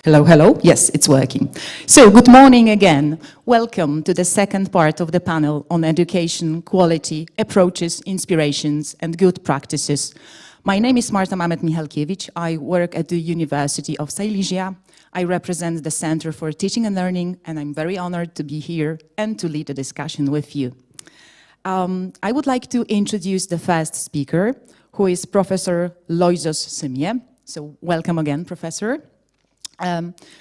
Hello, hello. Yes, it's working. So, good morning again. Welcome to the second part of the panel on education, quality, approaches, inspirations, and good practices. My name is Marta Mamet Michalkiewicz. I work at the University of Silesia. I represent the Center for Teaching and Learning, and I'm very honored to be here and to lead a discussion with you. I would like to introduce the first speaker, who is Professor Loizos Symie. So, welcome again, Professor.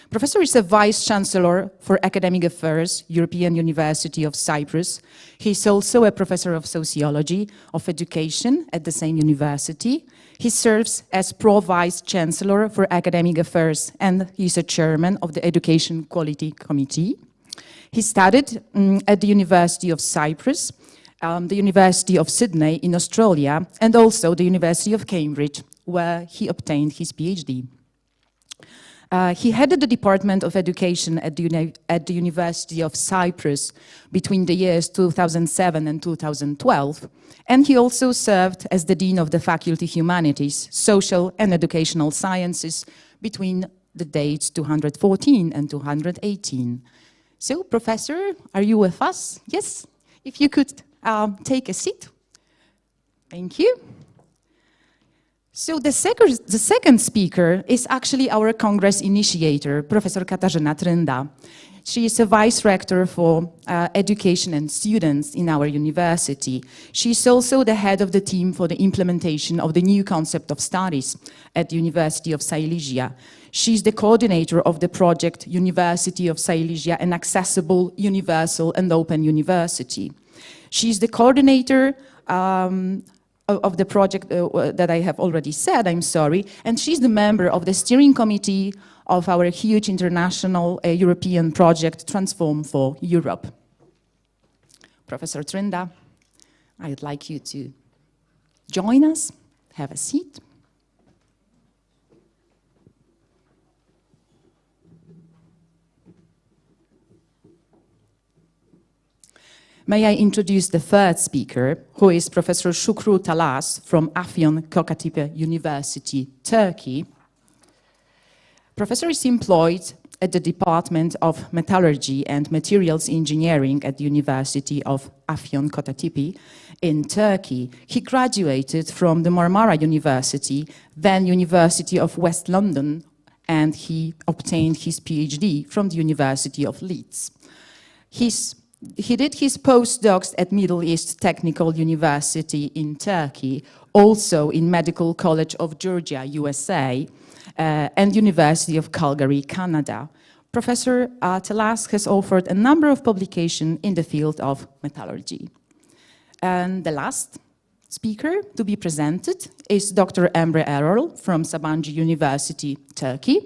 Professor is a Vice-Chancellor for Academic Affairs, European University of Cyprus. He's also a Professor of Sociology of Education at the same university. He serves as Pro-Vice-Chancellor for Academic Affairs, and he's a Chairman of the Education Quality Committee. He studied at the University of Cyprus, the University of Sydney in Australia, and also the University of Cambridge, where he obtained his PhD. He headed the Department of Education at the University of Cyprus between the years 2007 and 2012, and he also served as the Dean of the Faculty Humanities, Social and Educational Sciences between the dates 214 and 218. So, Professor, are you with us? Yes? If you could take a seat. Thank you. So the second speaker is actually our Congress initiator, Professor Katarzyna Trynda. She is a Vice Rector for Education and Students in our university. She is also the head of the team for the implementation of the new concept of studies at the University of Silesia. She is the coordinator of the project University of Silesia, an accessible, universal and open university. She is the coordinator of the project that I have already said, I'm sorry, and she's the member of the steering committee of our huge international European project, Transform for Europe. Professor Trynda, I'd like you to join us, have a seat. May I introduce the third speaker, who is Professor Shukru Talas from Afyon Kokatipe University, Turkey. Professor is employed at the Department of Metallurgy and Materials Engineering at the University of Afyon Kokatipe in Turkey. He graduated from the Marmara University, then University of West London, and he obtained his PhD from the University of Leeds. He did his postdocs at Middle East Technical University in Turkey, also in Medical College of Georgia, USA, and University of Calgary, Canada. Professor Talas has authored a number of publications in the field of metallurgy. And the last speaker to be presented is Dr. Emre Erol from Sabancı University, Turkey.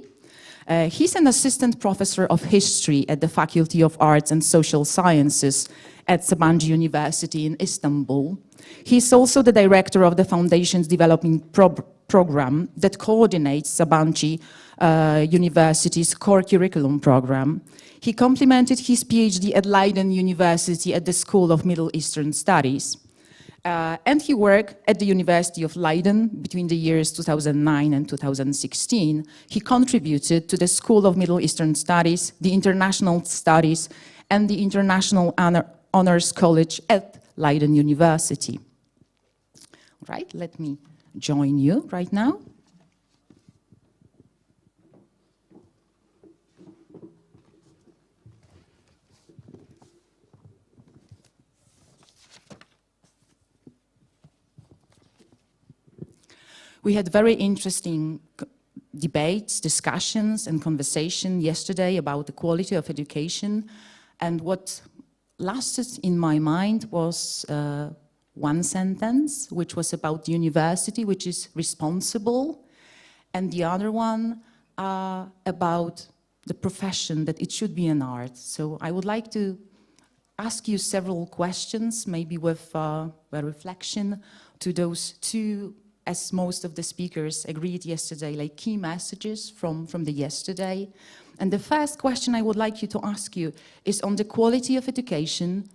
He's an assistant professor of history at the Faculty of Arts and Social Sciences at Sabancı University in Istanbul. He's also the director of the Foundation's Development Program that coordinates Sabancı University's core curriculum program. He complemented his PhD at Leiden University at the School of Middle Eastern Studies. And he worked at the University of Leiden between the years 2009 and 2016. He contributed to the School of Middle Eastern Studies, the International Studies, and the International Honors College at Leiden University. Right, let me join you right now. We had very interesting debates, discussions, and conversation yesterday about the quality of education. And what lasted in my mind was one sentence, which was about the university, which is responsible, and the other one about the profession, that it should be an art. So I would like to ask you several questions, maybe with a reflection to those two, as most of the speakers agreed yesterday, like key messages from the yesterday. And the first question I would like you to ask you is on the quality of education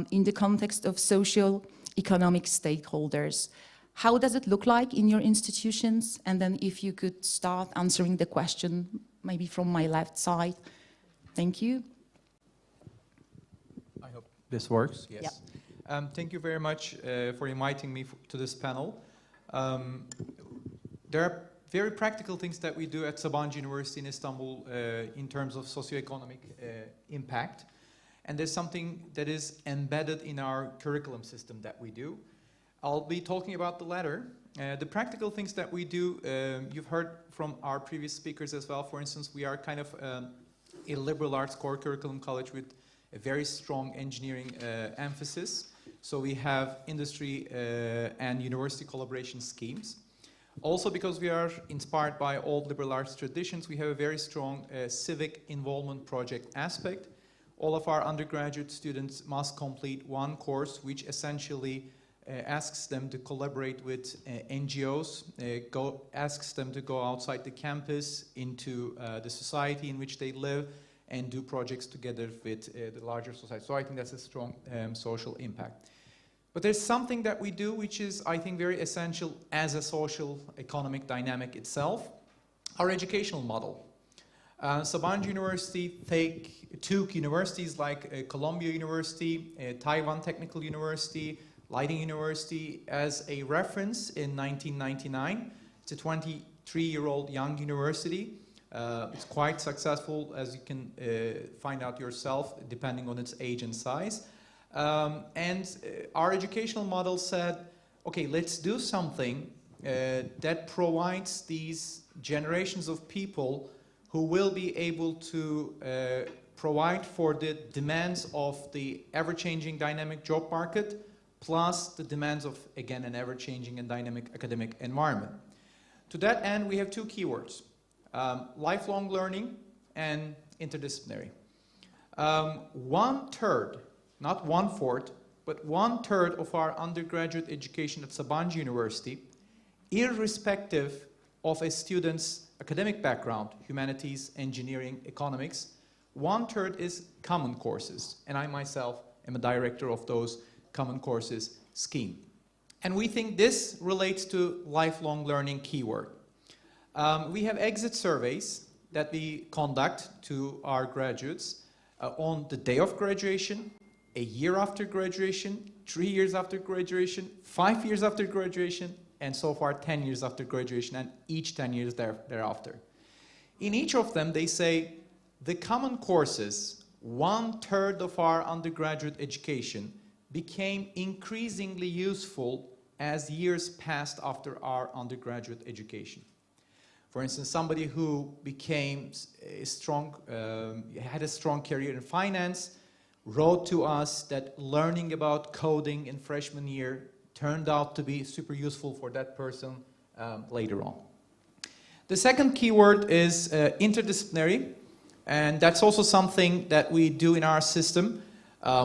in the context of social economic stakeholders. How does it look like in your institutions? And then if you could start answering the question, maybe from my left side. Thank you. I hope this works. Yes. Yep. Thank you very much for inviting me to this panel. There are very practical things that we do at Sabancı University in Istanbul in terms of socioeconomic impact. And there's something that is embedded in our curriculum system that we do. I'll be talking about the latter. The practical things that we do, you've heard from our previous speakers as well. For instance, we are kind of a liberal arts core curriculum college with a very strong engineering emphasis. So we have industry and university collaboration schemes. Also, because we are inspired by old liberal arts traditions, we have a very strong civic involvement project aspect. All of our undergraduate students must complete one course which essentially asks them to collaborate with NGOs, asks them to go outside the campus into the society in which they live and do projects together with the larger society. So I think that's a strong social impact. But there's something that we do which is, I think, very essential as a social economic dynamic itself, our educational model. Sabancı University took universities like Columbia University, Taiwan Technical University, Leiden University as a reference in 1999. It's a 23-year-old young university. It's quite successful, as you can find out yourself, depending on its age and size. Our educational model said, okay, let's do something that provides these generations of people who will be able to provide for the demands of the ever-changing dynamic job market, plus the demands of, again, an ever-changing and dynamic academic environment. To that end, we have two keywords, lifelong learning and interdisciplinary. 1/3, not 1/4, but 1/3 of our undergraduate education at Sabancı University, irrespective of a student's academic background, humanities, engineering, economics, 1/3 is common courses. And I myself am a director of those common courses scheme. And we think this relates to lifelong learning keyword. We have exit surveys that we conduct to our graduates on the day of graduation, a year after graduation, 3 years after graduation, 5 years after graduation, and so far 10 years after graduation, and each 10 years thereafter. In each of them, they say the common courses, 1/3 of our undergraduate education, became increasingly useful as years passed after our undergraduate education. For instance, somebody who became had a strong career in finance, wrote to us that learning about coding in freshman year turned out to be super useful for that person later on. The second keyword is interdisciplinary, and that's also something that we do in our system.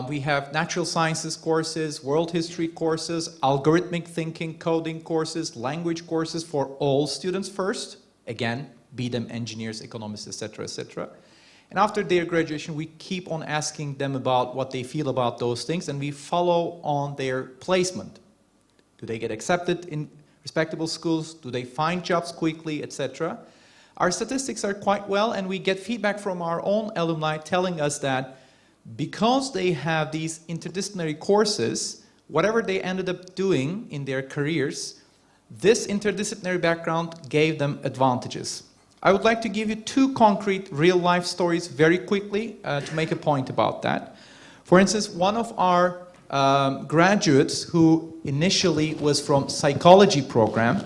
We have natural sciences courses, world history courses, algorithmic thinking, coding courses, language courses for all students first. Again, be them engineers, economists, etc., etc. And after their graduation, we keep on asking them about what they feel about those things, and we follow on their placement. Do they get accepted in respectable schools? Do they find jobs quickly, etc.? Our statistics are quite well, and we get feedback from our own alumni telling us that because they have these interdisciplinary courses, whatever they ended up doing in their careers, this interdisciplinary background gave them advantages. I would like to give you two concrete real-life stories very quickly to make a point about that. For instance, one of our graduates who initially was from psychology program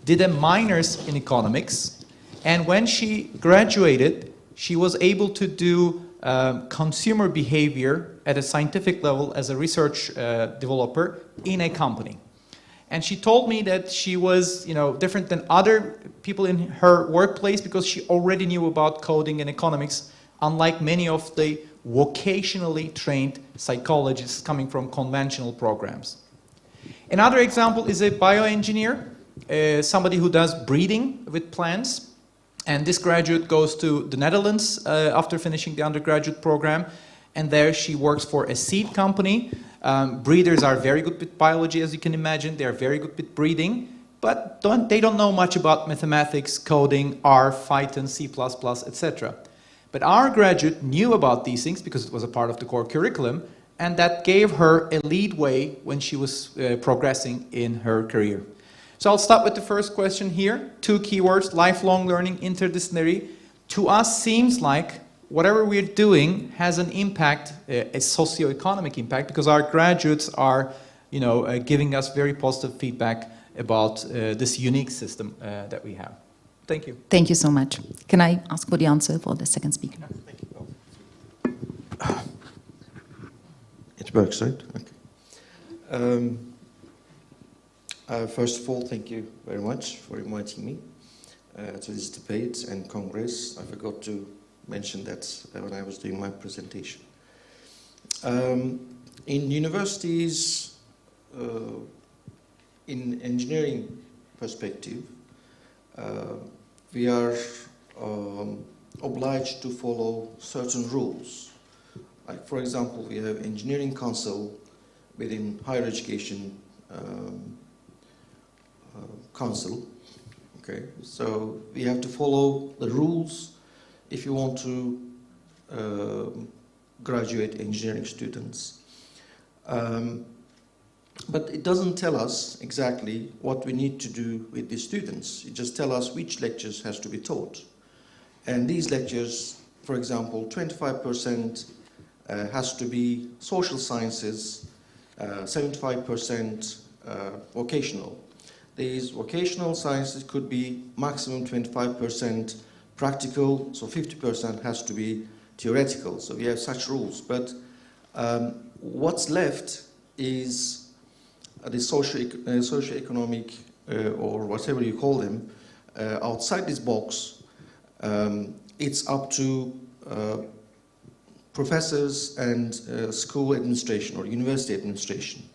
did a minors in economics, and when she graduated, she was able to do consumer behavior at a scientific level as a research developer in a company. And she told me that she was, different than other people in her workplace because she already knew about coding and economics, unlike many of the vocationally trained psychologists coming from conventional programs. Another example is a bioengineer, somebody who does breeding with plants. And this graduate goes to the Netherlands after finishing the undergraduate program, and there she works for a seed company Breeders are very good with biology, as you can imagine. They are very good with breeding, but they don't know much about mathematics, coding, R, Python, C++, etc. But our graduate knew about these things because it was a part of the core curriculum, and that gave her a leadway when she was progressing in her career. So I'll start with the first question here. 2 keywords, lifelong learning, interdisciplinary. To us seems like whatever we're doing has an impact, a socio-economic impact, because our graduates are, giving us very positive feedback about this unique system that we have. Thank you. Thank you so much. Can I ask for the answer for the second speaker? Thank you. It works, right? Okay. First of all, thank you very much for inviting me to this debate and Congress. I forgot to mention that when I was doing my presentation. In universities, in engineering perspective, we are obliged to follow certain rules. Like, for example, we have engineering council within higher education council. Okay, so we have to follow the rules if you want to graduate engineering students. But it doesn't tell us exactly what we need to do with the students. It just tells us which lectures has to be taught. And these lectures, for example, 25% has to be social sciences, 75% vocational. These vocational sciences could be maximum 25% practical, so 50% has to be theoretical. So we have such rules. But what's left is the socio-economic or whatever you call them. Outside this box, it's up to professors and school administration or university administration.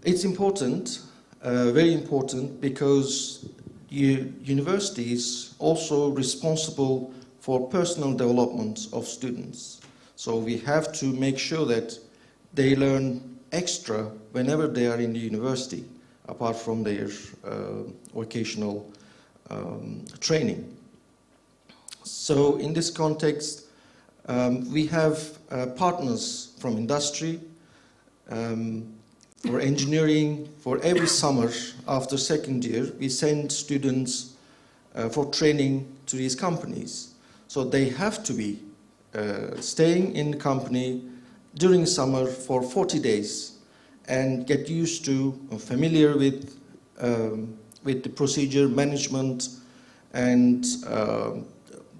It's important, very important, because universities also responsible for personal development of students. So we have to make sure that they learn extra whenever they are in the university, apart from their vocational training. So in this context, we have partners from industry, for engineering. For every summer after second year, we send students for training to these companies. So they have to be staying in the company during summer for 40 days and get used to, familiar with the procedure, management, and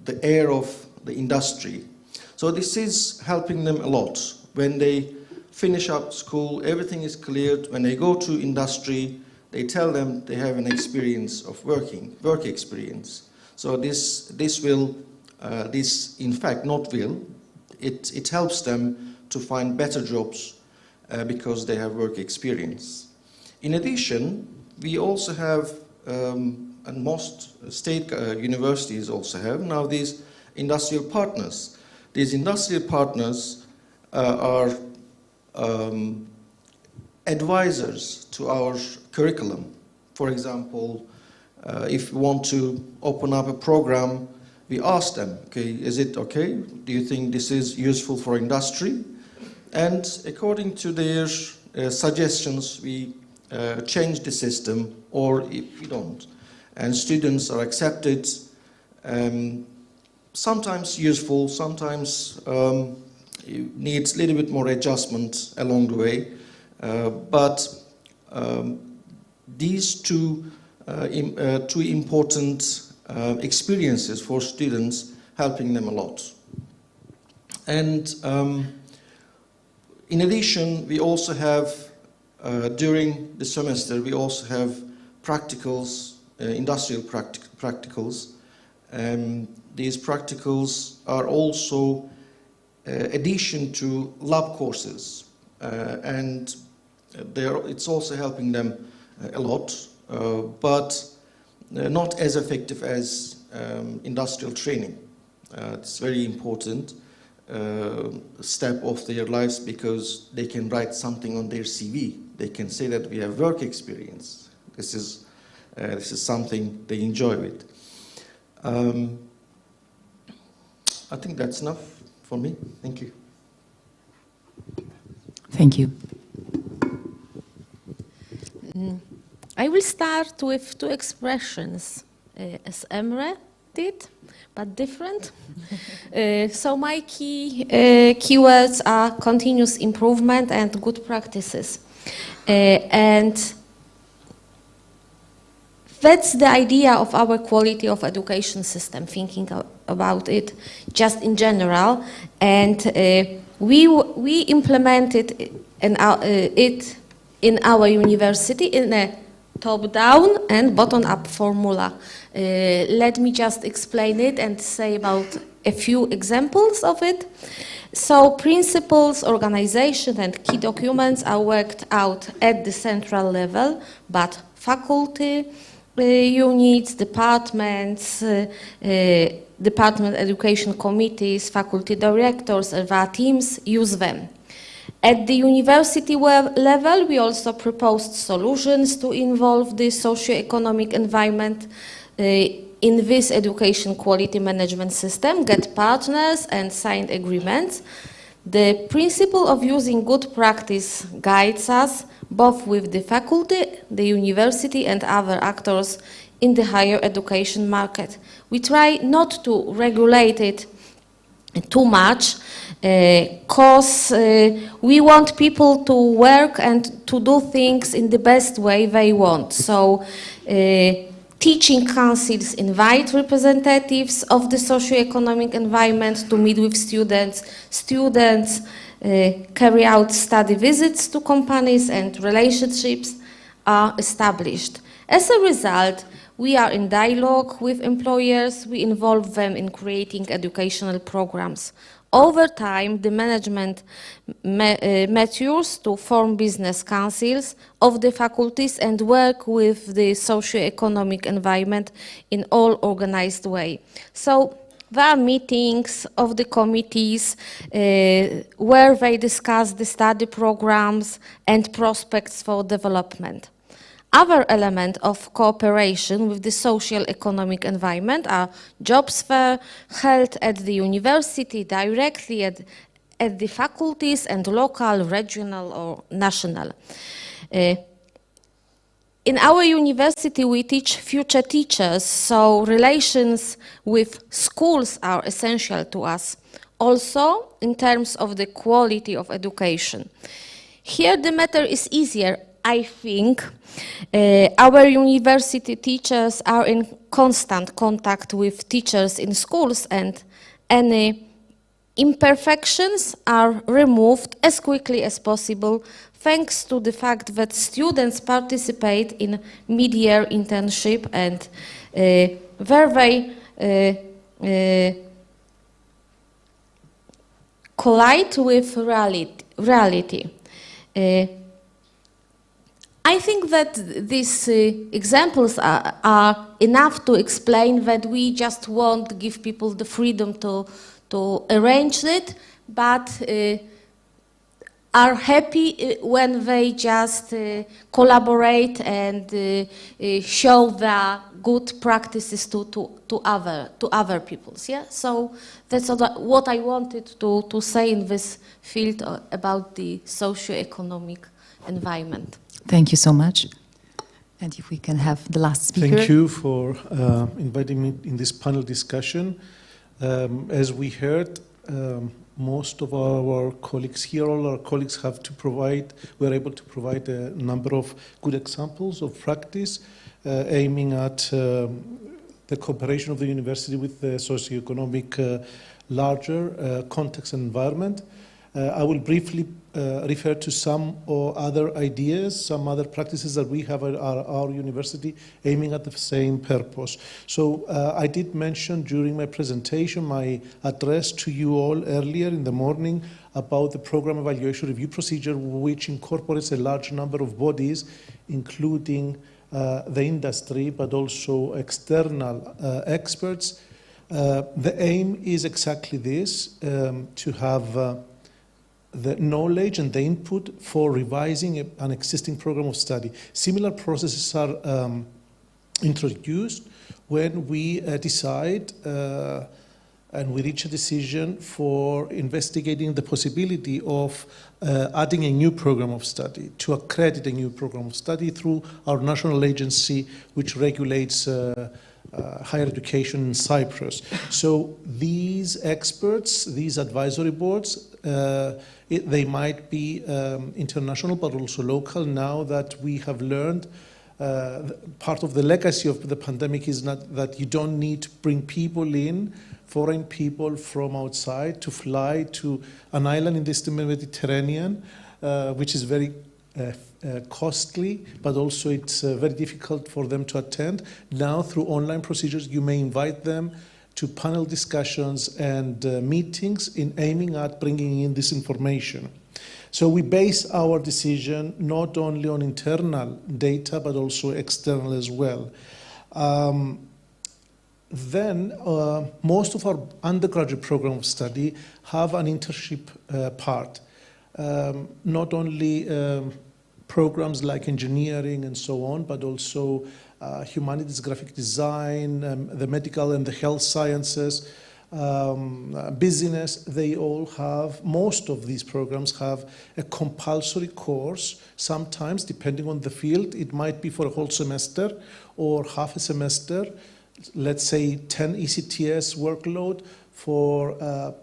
the air of the industry. So this is helping them a lot. When they finish up school, everything is cleared. When they go to industry, they tell them they have an experience of work experience. So this in fact not will, it helps them to find better jobs because they have work experience. In addition, we also have, and most state universities also have now, these industrial partners. These industrial partners are advisors to our curriculum. For example, if we want to open up a program, we ask them, okay, is it okay? Do you think this is useful for industry? And according to their suggestions, we change the system, or if we don't. And students are accepted, sometimes useful, sometimes needs a little bit more adjustment along the way. But these two important experiences for students, helping them a lot. And in addition, we also have, during the semester, we also have practicals, industrial practicals. These practicals are also addition to lab courses, and it's also helping them a lot, but not as effective as industrial training. It's very important. step of their lives because they can write something on their CV. They can say that we have work experience. This is something they enjoy with. I think that's enough for me. Thank you. Thank you. I will start with two expressions, as Emre did, but different. So my keywords are continuous improvement and good practices. And that's the idea of our quality of education system, thinking about it just in general. And we implemented it in our university in a top-down and bottom-up formula. Let me just explain it and say about a few examples of it. So principles, organization, and key documents are worked out at the central level, but faculty, units, departments, department education committees, faculty directors, and their teams use them. At the university level, we also proposed solutions to involve the socio-economic environment in this education quality management system, get partners and signed agreements. The principle of using good practice guides us both with the faculty, the university, and other actors in the higher education market. We try not to regulate it too much, because we want people to work and to do things in the best way they want. So teaching councils invite representatives of the socio-economic environment to meet with students. Students carry out study visits to companies, and relationships are established. As a result, we are in dialogue with employers. We involve them in creating educational programs. Over time, the management matures to form business councils of the faculties and work with the socio-economic environment in all organized way. So there are meetings of the committees where they discuss the study programs and prospects for development. Other elements of cooperation with the social economic environment are jobs fair held at the university directly at the faculties and local, regional or national. In our university we teach future teachers, so relations with schools are essential to us, also in terms of the quality of education. Here the matter is easier. I think our university teachers are in constant contact with teachers in schools, and any imperfections are removed as quickly as possible, thanks to the fact that students participate in mid-year internship and where they collide with reality. I think that these examples are enough to explain that we just won't give people the freedom to arrange it, but are happy when they just collaborate and show the good practices to other peoples. Yeah, so that's what I wanted to say in this field about the socio-economic environment. Thank you so much. And if we can have the last speaker. Thank you for inviting me in this panel discussion. As we heard, most of our colleagues here, all our colleagues were able to provide a number of good examples of practice aiming at the cooperation of the university with the socioeconomic larger context and environment. I will briefly refer to some other ideas, some other practices that we have at our university aiming at the same purpose. So I did mention during my presentation, my address to you all earlier in the morning about the program evaluation review procedure, which incorporates a large number of bodies, including the industry, but also external experts. The aim is exactly this, to have the knowledge and the input for revising an existing program of study. Similar processes are introduced when we decide and we reach a decision for investigating the possibility of adding a new program of study, to accredit a new program of study through our national agency which regulates higher education in Cyprus. So these experts, these advisory boards, they might be international but also local. Now that we have learned part of the legacy of the pandemic is not that you don't need to bring people in, foreign people from outside, to fly to an island in the Mediterranean, which is very costly, but also it's very difficult for them to attend. Now, through online procedures, you may invite them to panel discussions and meetings in aiming at bringing in this information. So we base our decision not only on internal data, but also external as well. Then most of our undergraduate program of study have an internship part. Not only programs like engineering and so on, but also humanities, graphic design, the medical and the health sciences, business, they all have, most of these programs have a compulsory course. Sometimes, depending on the field, it might be for a whole semester or half a semester. Let's say 10 ECTS workload for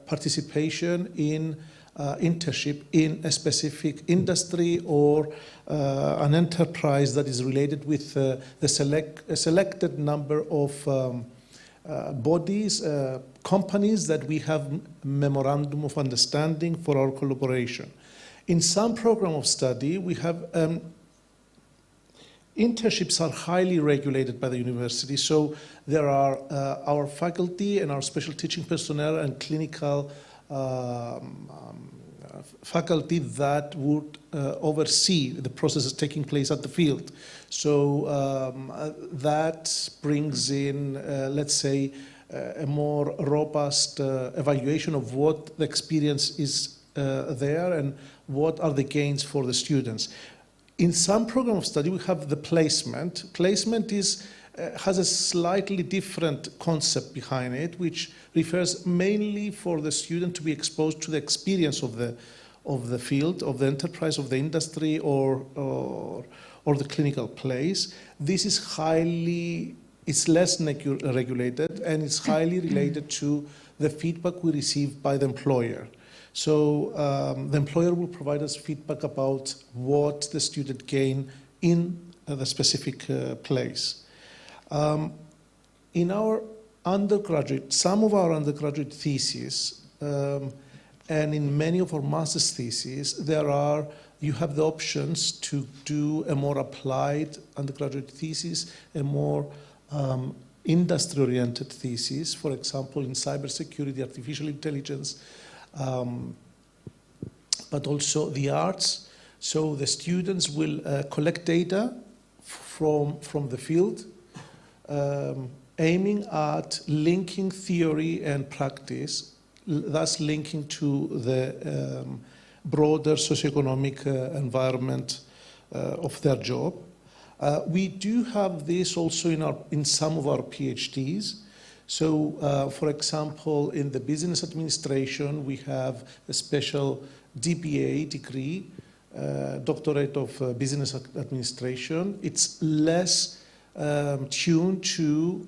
participation in internship in a specific industry or an enterprise that is related with a selected number of bodies, companies that we have memorandum of understanding for our collaboration. In some program of study, we have internships are highly regulated by the university, so there are our faculty and our special teaching personnel and clinical faculty that would oversee the processes taking place at the field. So that brings in, let's say, a more robust evaluation of what the experience is there and what are the gains for the students. In some program of study, we have the placement. Placement is has a slightly different concept behind it, which refers mainly for the student to be exposed to the experience of the field, of the enterprise, of the industry, or the clinical place. This is it's less regulated, and it's highly related to the feedback we receive by the employer. So the employer will provide us feedback about what the student gained in the specific place. In our undergraduate, some of our undergraduate theses, and in many of our master's theses, you have the options to do a more applied undergraduate thesis, a more industry-oriented thesis, for example, in cybersecurity, artificial intelligence, but also the arts. So the students will collect data from the field, aiming at linking theory and practice, thus linking to the broader socioeconomic environment of their job. We do have this also in some of our PhDs. So, for example, in the business administration, we have a special DBA degree, Doctorate of Business Administration. It's less tuned to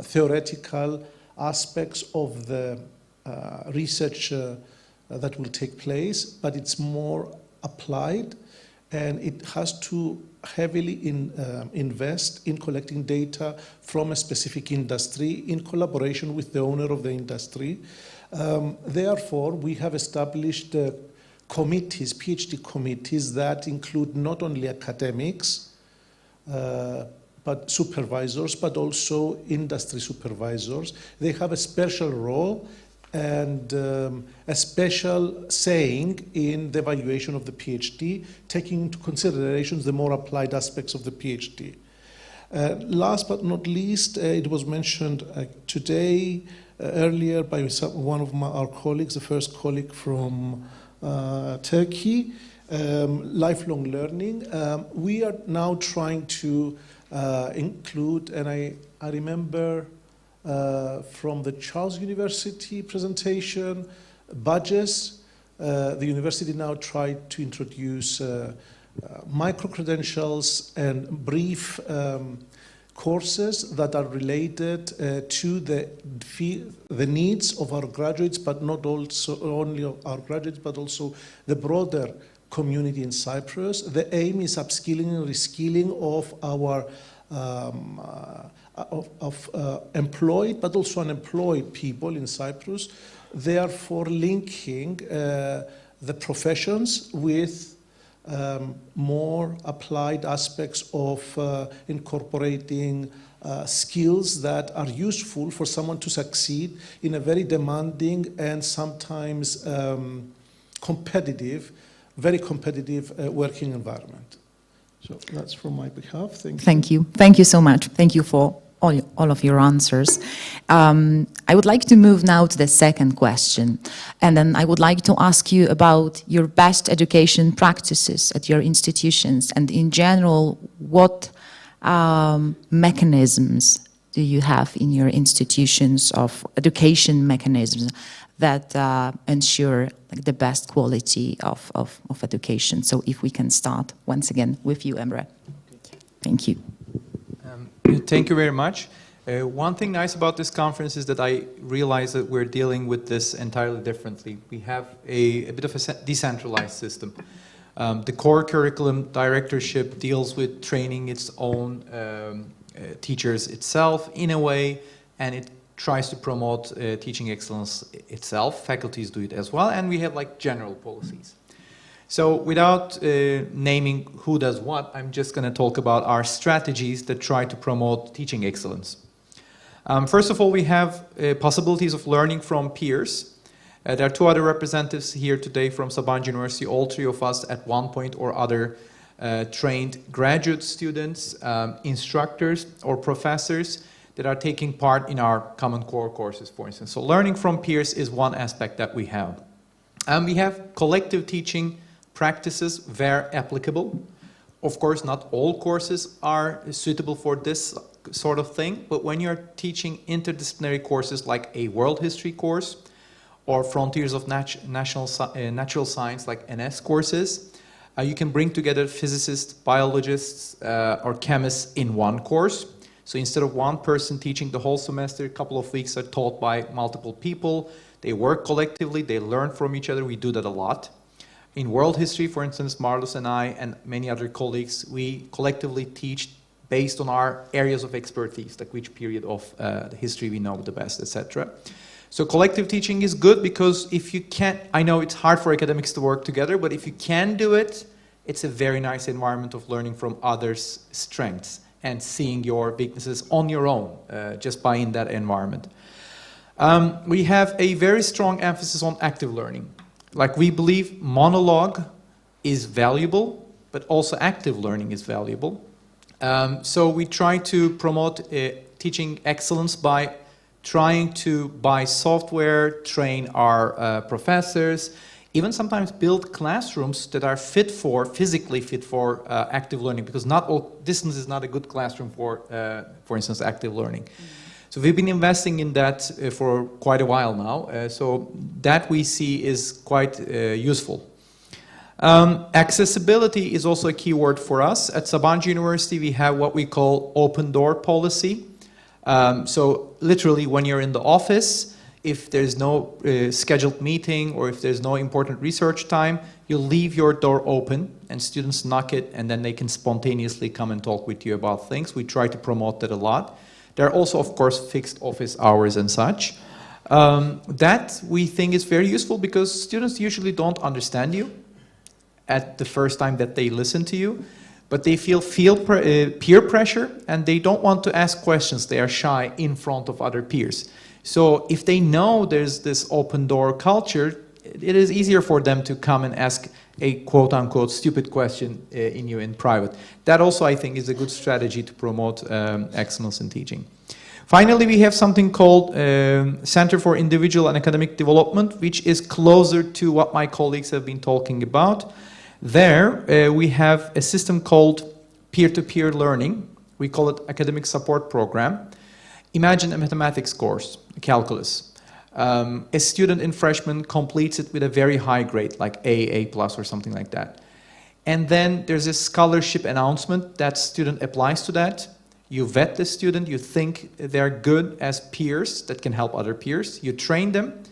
theoretical aspects of the research that will take place, but it's more applied, and it has to heavily invest in collecting data from a specific industry in collaboration with the owner of the industry. Therefore, we have established committees, PhD committees, that include not only academics, but supervisors, but also industry supervisors. They have a special role and a special saying in the evaluation of the PhD, taking into consideration the more applied aspects of the PhD. Last but not least, it was mentioned today, earlier by one of our colleagues, the first colleague from Turkey, lifelong learning. We are now trying to include, and I remember from the Charles University presentation, badges. The university now tried to introduce micro-credentials and brief courses that are related to the needs of our graduates, but not also only of our graduates, but also the broader community in Cyprus. The aim is upskilling and reskilling of our employed but also unemployed people in Cyprus, therefore linking the professions with more applied aspects of incorporating skills that are useful for someone to succeed in a very demanding and sometimes very competitive working environment. So that's from my behalf. Thank you. Thank you. Thank you so much. Thank you for all of your answers. I would like to move now to the second question, and then I would like to ask you about your best education practices at your institutions, and in general, what mechanisms do you have in your institutions of education mechanisms that ensure like, the best quality of education? So if we can start once again with you, Emre. Thank you. Thank you very much. One thing nice about this conference is that I realize that we're dealing with this entirely differently. We have a bit of a decentralized system. The core curriculum directorship deals with training its own teachers itself in a way, and it tries to promote teaching excellence itself. Faculties do it as well, and we have like general policies. So without naming who does what, I'm just going to talk about our strategies that try to promote teaching excellence. First of all, we have possibilities of learning from peers. There are two other representatives here today from Sabancı University. All three of us at one point or other trained graduate students, instructors or professors that are taking part in our common core courses, for instance. So learning from peers is one aspect that we have. And we have collective teaching practices where applicable. Of course, not all courses are suitable for this sort of thing, but when you're teaching interdisciplinary courses like a world history course or frontiers of natural science like NS courses, you can bring together physicists, biologists, or chemists in one course. So instead of one person teaching the whole semester, a couple of weeks are taught by multiple people. They work collectively, they learn from each other. We do that a lot. In world history, for instance, Marlos and I and many other colleagues, we collectively teach based on our areas of expertise, like which period of the history we know the best, etc. So collective teaching is good because if you can't, I know it's hard for academics to work together, but if you can do it, it's a very nice environment of learning from others' strengths and seeing your weaknesses on your own, just by in that environment. We have a very strong emphasis on active learning. Like we believe monologue is valuable, but also active learning is valuable. So we try to promote teaching excellence by trying to buy software, train our professors, even sometimes build classrooms that are physically fit for active learning, because not all distance is not a good classroom for instance, active learning. So we've been investing in that for quite a while now, so that we see is quite useful. Accessibility is also a key word for us. At Sabancı University, we have what we call open door policy. So literally when you're in the office, if there's no scheduled meeting or if there's no important research time, you leave your door open and students knock it and then they can spontaneously come and talk with you about things. We try to promote that a lot. There are also, of course, fixed office hours and such. That we think is very useful because students usually don't understand you at the first time that they listen to you, but they feel peer pressure and they don't want to ask questions. They are shy in front of other peers. So if they know there's this open door culture, it is easier for them to come and ask a quote-unquote stupid question in private. That also, I think, is a good strategy to promote excellence in teaching. Finally, we have something called Center for Individual and Academic Development, which is closer to what my colleagues have been talking about. There, we have a system called peer-to-peer learning. We call it Academic Support Program. Imagine a mathematics course, calculus. A student in freshman completes it with a very high grade, like A+, or something like that. And then there's a scholarship announcement that student applies to that. You vet the student, you think they're good as peers that can help other peers. You train them,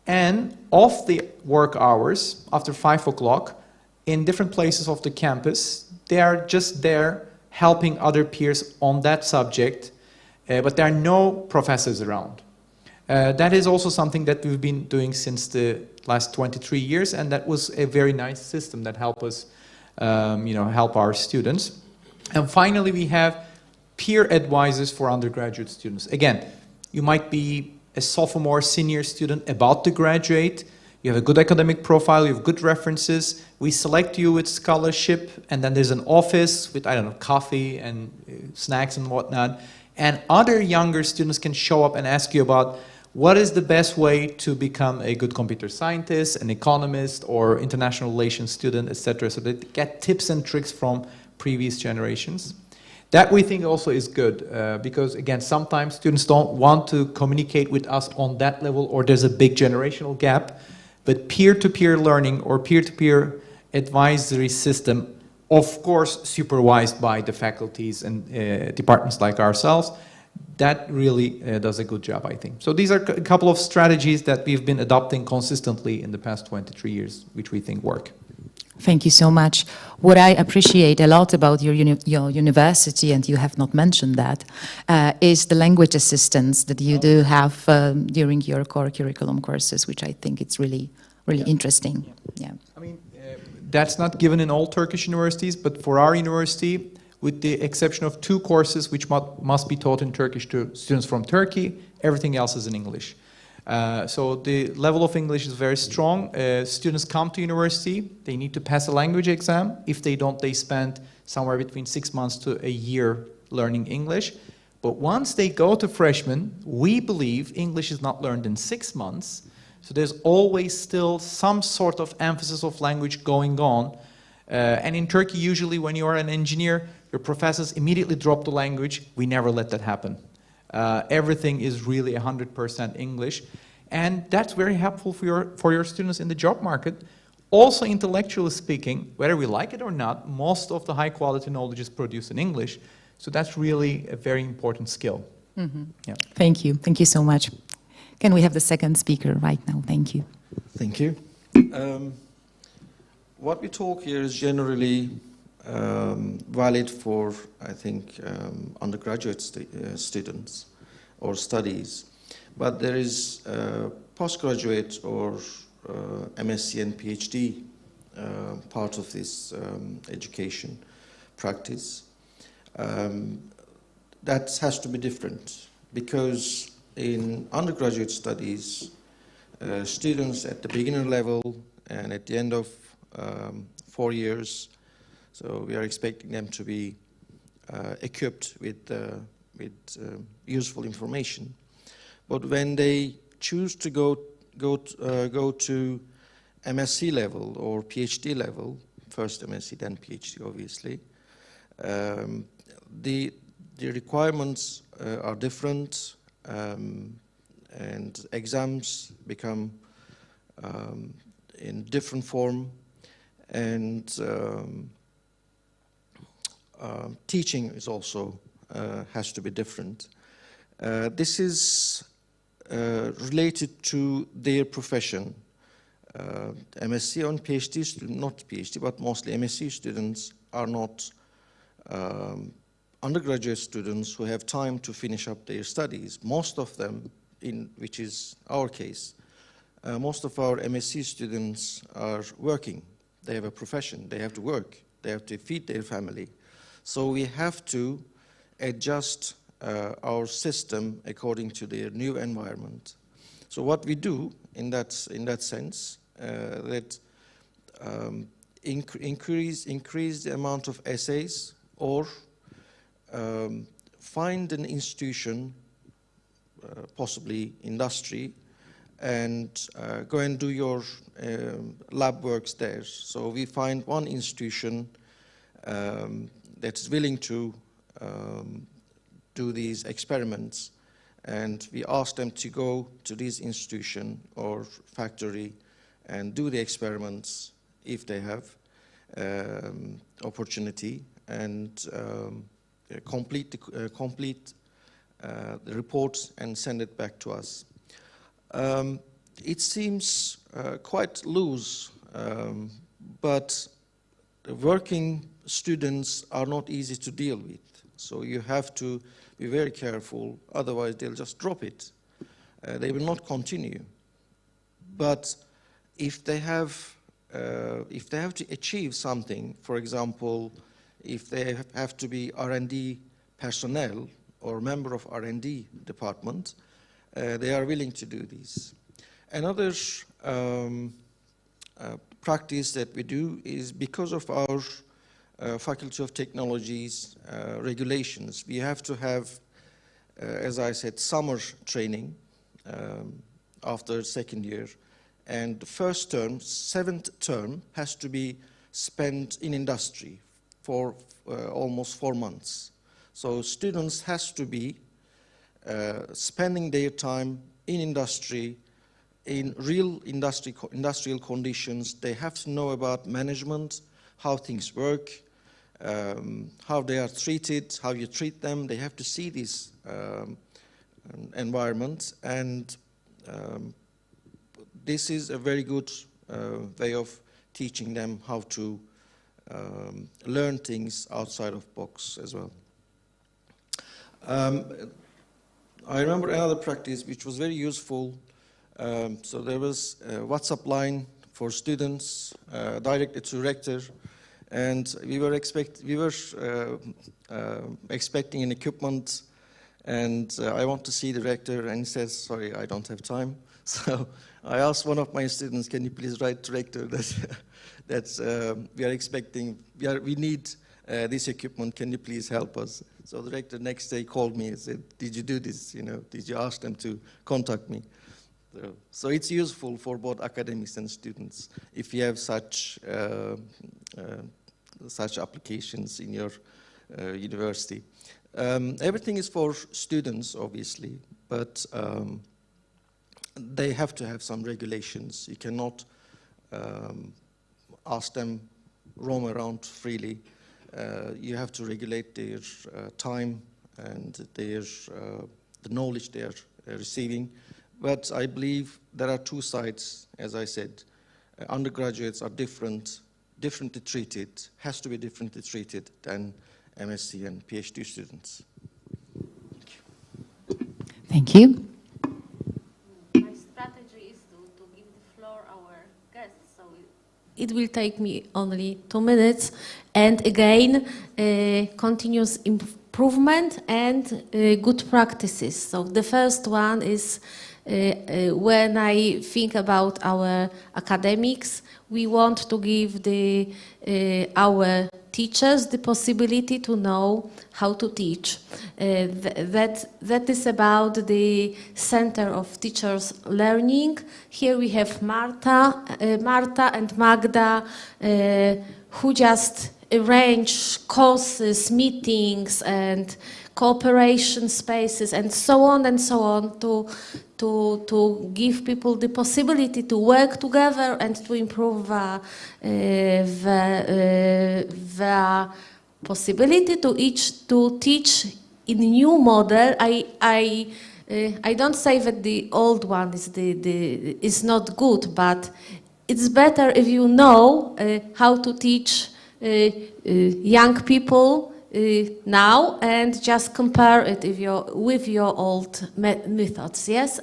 and off the work hours, after 5 o'clock, in different places of the campus, they are just there helping other peers on that subject, but there are no professors around. That is also something that we've been doing since the last 23 years, and that was a very nice system that helped us help our students. And finally, we have peer advisors for undergraduate students. Again, you might be a sophomore, senior student about to graduate. You have a good academic profile, you have good references. We select you with scholarship, and then there's an office with, I don't know, coffee and snacks and whatnot. And other younger students can show up and ask you about what is the best way to become a good computer scientist, an economist, or international relations student, etc. So they get tips and tricks from previous generations. That we think also is good because, again, sometimes students don't want to communicate with us on that level, or there's a big generational gap. But peer-to-peer learning or peer-to-peer advisory system, of course supervised by the faculties and departments like ourselves, that really does a good job, I think. So these are a couple of strategies that we've been adopting consistently in the past 23 years, which we think work. Thank you so much. What I appreciate a lot about your university, and you have not mentioned that, is the language assistance that you do have during your core curriculum courses, which I think it's really interesting. Yeah. I mean, that's not given in all Turkish universities, but for our university, with the exception of 2 courses which must be taught in Turkish to students from Turkey, everything else is in English. So the level of English is very strong. Students come to university, they need to pass a language exam. If they don't, they spend somewhere between 6 months to a year learning English. But once they go to freshman, we believe English is not learned in 6 months. So there's always still some sort of emphasis of language going on. And in Turkey, usually when you are an engineer, your professors immediately drop the language. We never let that happen. Everything is really 100% English, and that's very helpful for your students in the job market. Also, intellectually speaking, whether we like it or not, most of the high quality knowledge is produced in English, so that's really a very important skill. Mm-hmm. Yeah. Thank you so much. Can we have the second speaker right now? Thank you. Thank you. What we talk here is generally valid for, I think, undergraduate students or studies, but there is postgraduate or MSc and PhD part of this education practice. That has to be different because in undergraduate studies, students at the beginner level and at the end of 4 years, so we are expecting them to be equipped with useful information. But when they choose to go to MSc level or PhD level, first MSc then PhD obviously, the requirements are different, and exams become in different form, and teaching is also has to be different. This is related to their profession. MSc and PhD students, not PhD, but mostly MSc students are not undergraduate students who have time to finish up their studies. Most of them, which is our case, most of our MSc students are working. They have a profession, they have to work, they have to feed their family. So we have to adjust our system according to their new environment. So what we do in that sense, that increase the amount of essays, or find an institution possibly industry, and go and do your lab works there. So we find one institution that's willing to do these experiments, and we ask them to go to this institution or factory and do the experiments if they have opportunity, and complete the reports and send it back to us. It seems quite loose, but the working students are not easy to deal with. So you have to be very careful, otherwise they'll just drop it. They will not continue. But if they have to achieve something, for example, if they have to be R&D personnel or member of R&D department, they are willing to do this. Another practice that we do is because of our Faculty of Technologies regulations, we have to have, as I said, summer training after second year. And the first term, 7th term, has to be spent in industry for almost 4 months. So students has to be spending their time in industry, in real industrial conditions. They have to know about management, how things work, how they are treated, how you treat them. They have to see this environment, and this is a very good way of teaching them how to learn things outside of box as well. I remember another practice which was very useful. So there was a WhatsApp line for students directed to rector, and we were expecting an equipment, and I want to see the rector, and he says, sorry, I don't have time. So I asked one of my students, can you please write to rector that we are expecting, we need this equipment, can you please help us? So the rector next day called me and said, did you do this? You know, did you ask them to contact me? So it's useful for both academics and students if you have such applications in your university. Everything is for students, obviously, but they have to have some regulations. You cannot ask them roam around freely. You have to regulate their time and their the knowledge they are receiving. But I believe there are two sides, as I said. Undergraduates are differently treated, has to be differently treated than MSc and PhD students. Thank you. My strategy is to give the floor our guests, so it will take me only 2 minutes. And again, continuous improvement and good practices. So the first one is when I think about our academics, we want to give our teachers the possibility to know how to teach. That is about the Center of Teachers Learning. Here we have Marta and Magda, who just arrange courses, meetings, and cooperation spaces, and so on to give people the possibility to work together and to improve the possibility to teach in a new model. I don't say that the old one is not good, but it's better if you know how to teach young people now and just compare it with your old methods, yes?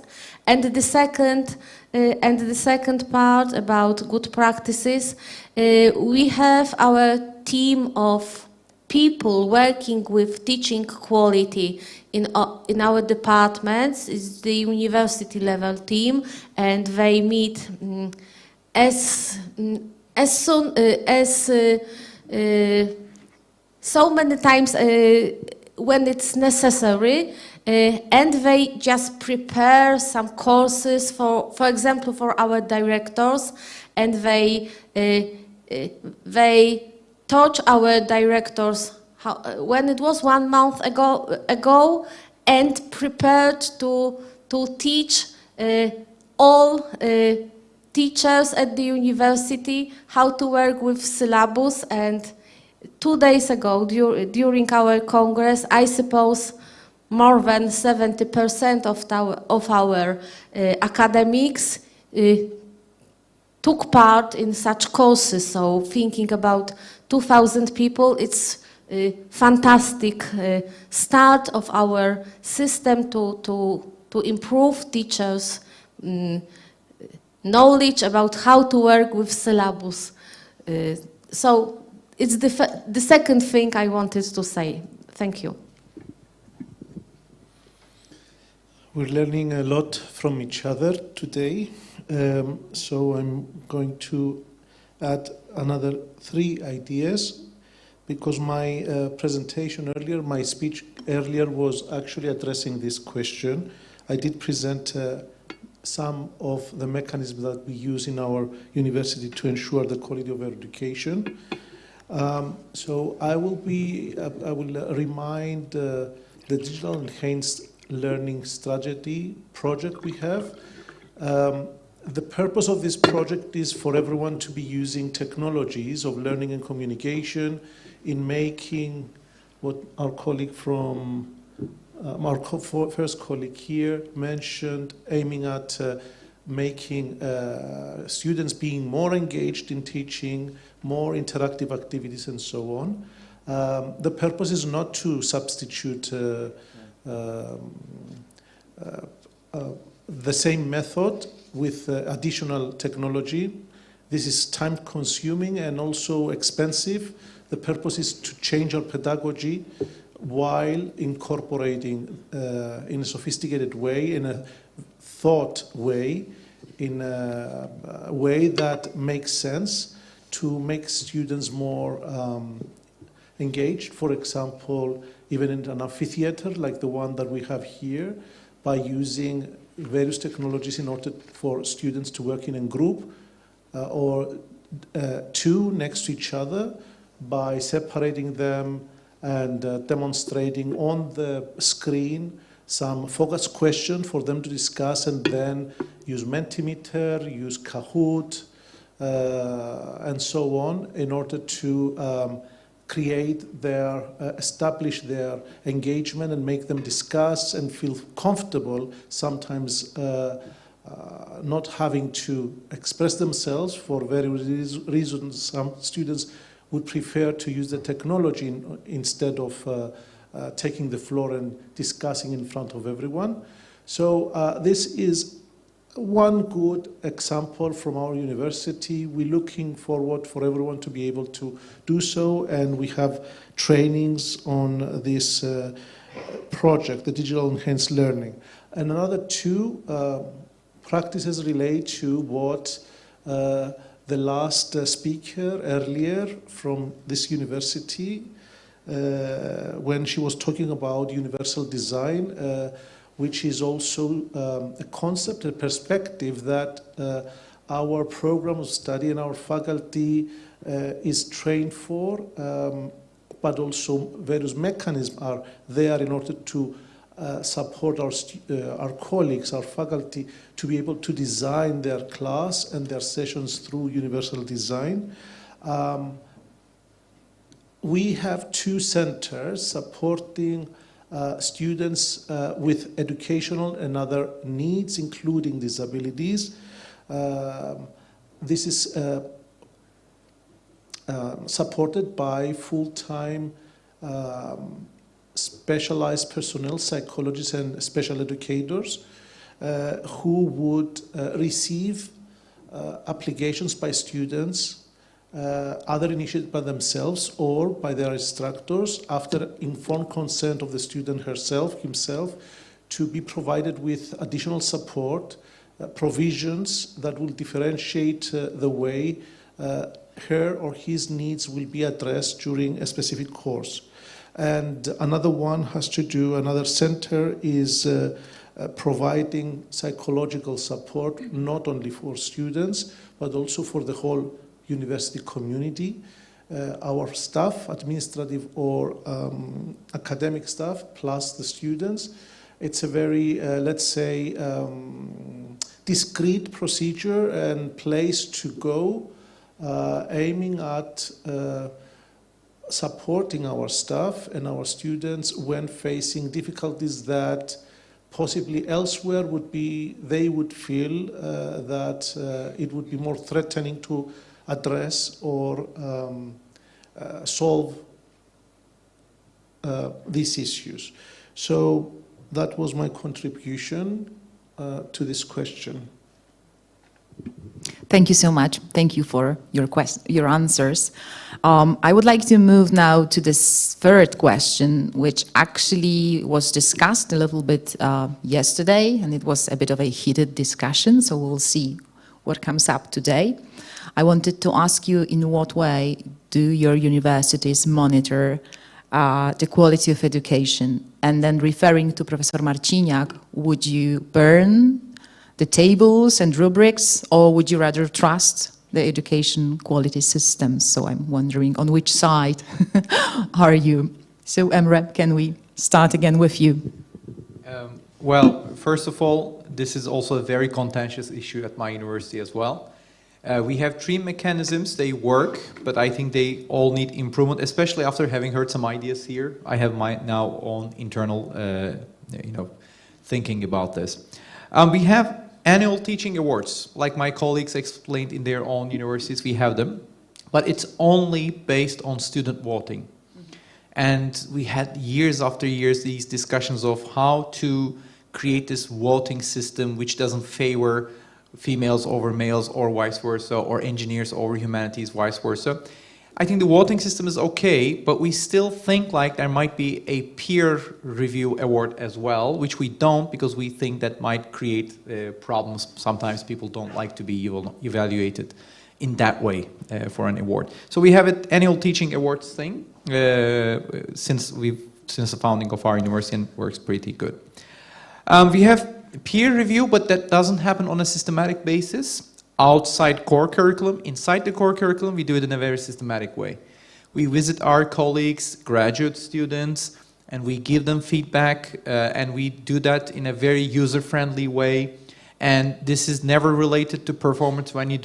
And the second part about good practices, we have our team of people working with teaching quality in our departments. It's the university level team, and they meet as soon as so many times when it's necessary, and they just prepare some courses for example, for our directors, and they taught our directors when it was 1 month ago, and prepared to teach all teachers at the university how to work with syllabus. And 2 days ago, during our Congress, I suppose more than 70% of our academics took part in such courses. So thinking about 2,000 people, it's a fantastic start of our system to improve teachers' knowledge about how to work with syllabus. So it's the second thing I wanted to say. Thank you. We're learning a lot from each other today. So I'm going to add another 3 ideas, because my presentation earlier, my speech earlier was actually addressing this question. I did present some of the mechanisms that we use in our university to ensure the quality of our education. So I will remind the digital enhanced learning strategy project we have. The purpose of this project is for everyone to be using technologies of learning and communication in making what our colleague from our first colleague here mentioned, aiming at making students being more engaged in teaching, more interactive activities, and so on. The purpose is not to substitute the same method with additional technology. This is time-consuming and also expensive. The purpose is to change our pedagogy while incorporating in a sophisticated way, in a thought way, in a way that makes sense to make students more engaged. For example, even in an amphitheater like the one that we have here, by using various technologies in order for students to work in a group or 2 next to each other, by separating them and demonstrating on the screen some focus question for them to discuss, and then use Mentimeter, use Kahoot, and so on, in order to establish their engagement and make them discuss and feel comfortable, sometimes not having to express themselves for various reasons. Some students would prefer to use the technology instead of taking the floor and discussing in front of everyone. So this is one good example from our university. We're looking forward for everyone to be able to do so, and we have trainings on this project, the digital enhanced learning. And another 2 practices relate to what the last speaker earlier from this university, when she was talking about universal design, which is also a concept, a perspective that our program of study and our faculty is trained for, but also various mechanisms are there in order to support our colleagues, our faculty, to be able to design their class and their sessions through universal design. We have 2 centers supporting students with educational and other needs, including disabilities. This is supported by full-time specialized personnel, psychologists and special educators, who would receive applications by students, either initiated by themselves or by their instructors, after informed consent of the student himself, to be provided with additional support, provisions that will differentiate the way her or his needs will be addressed during a specific course. And another one has to do, another center is providing psychological support, not only for students, but also for the whole university community. Our staff, administrative or academic staff, plus the students. It's a very, let's say, discrete procedure and place to go, aiming at supporting our staff and our students when facing difficulties that possibly elsewhere would be, they would feel that it would be more threatening to address or solve these issues. So that was my contribution to this question. Thank you so much. Thank you for your answers. I would like to move now to this third question, which actually was discussed a little bit yesterday, and it was a bit of a heated discussion, so we'll see what comes up today. I wanted to ask you, in what way do your universities monitor the quality of education? And then referring to Professor Marciniak, would you burn the tables and rubrics, or would you rather trust the education quality systems? So I'm wondering on which side are you? So Emre, can we start again with you? Well, first of all, this is also a very contentious issue at my university as well. We have 3 mechanisms, they work, but I think they all need improvement, especially after having heard some ideas here. I have my now own internal thinking about this. We have annual teaching awards, like my colleagues explained in their own universities, we have them, but it's only based on student voting. And we had years after years these discussions of how to create this voting system which doesn't favor females over males or vice versa, or engineers over humanities, vice versa. I think the voting system is okay, but we still think like there might be a peer review award as well, which we don't, because we think that might create problems. Sometimes people don't like to be evaluated in that way for an award. So we have an annual teaching awards thing since the founding of our university, and works pretty good. We have peer review, but that doesn't happen on a systematic basis. Outside core curriculum, inside the core curriculum, we do it in a very systematic way. We visit our colleagues, graduate students, and we give them feedback, and we do that in a very user-friendly way. And this is never related to performance when we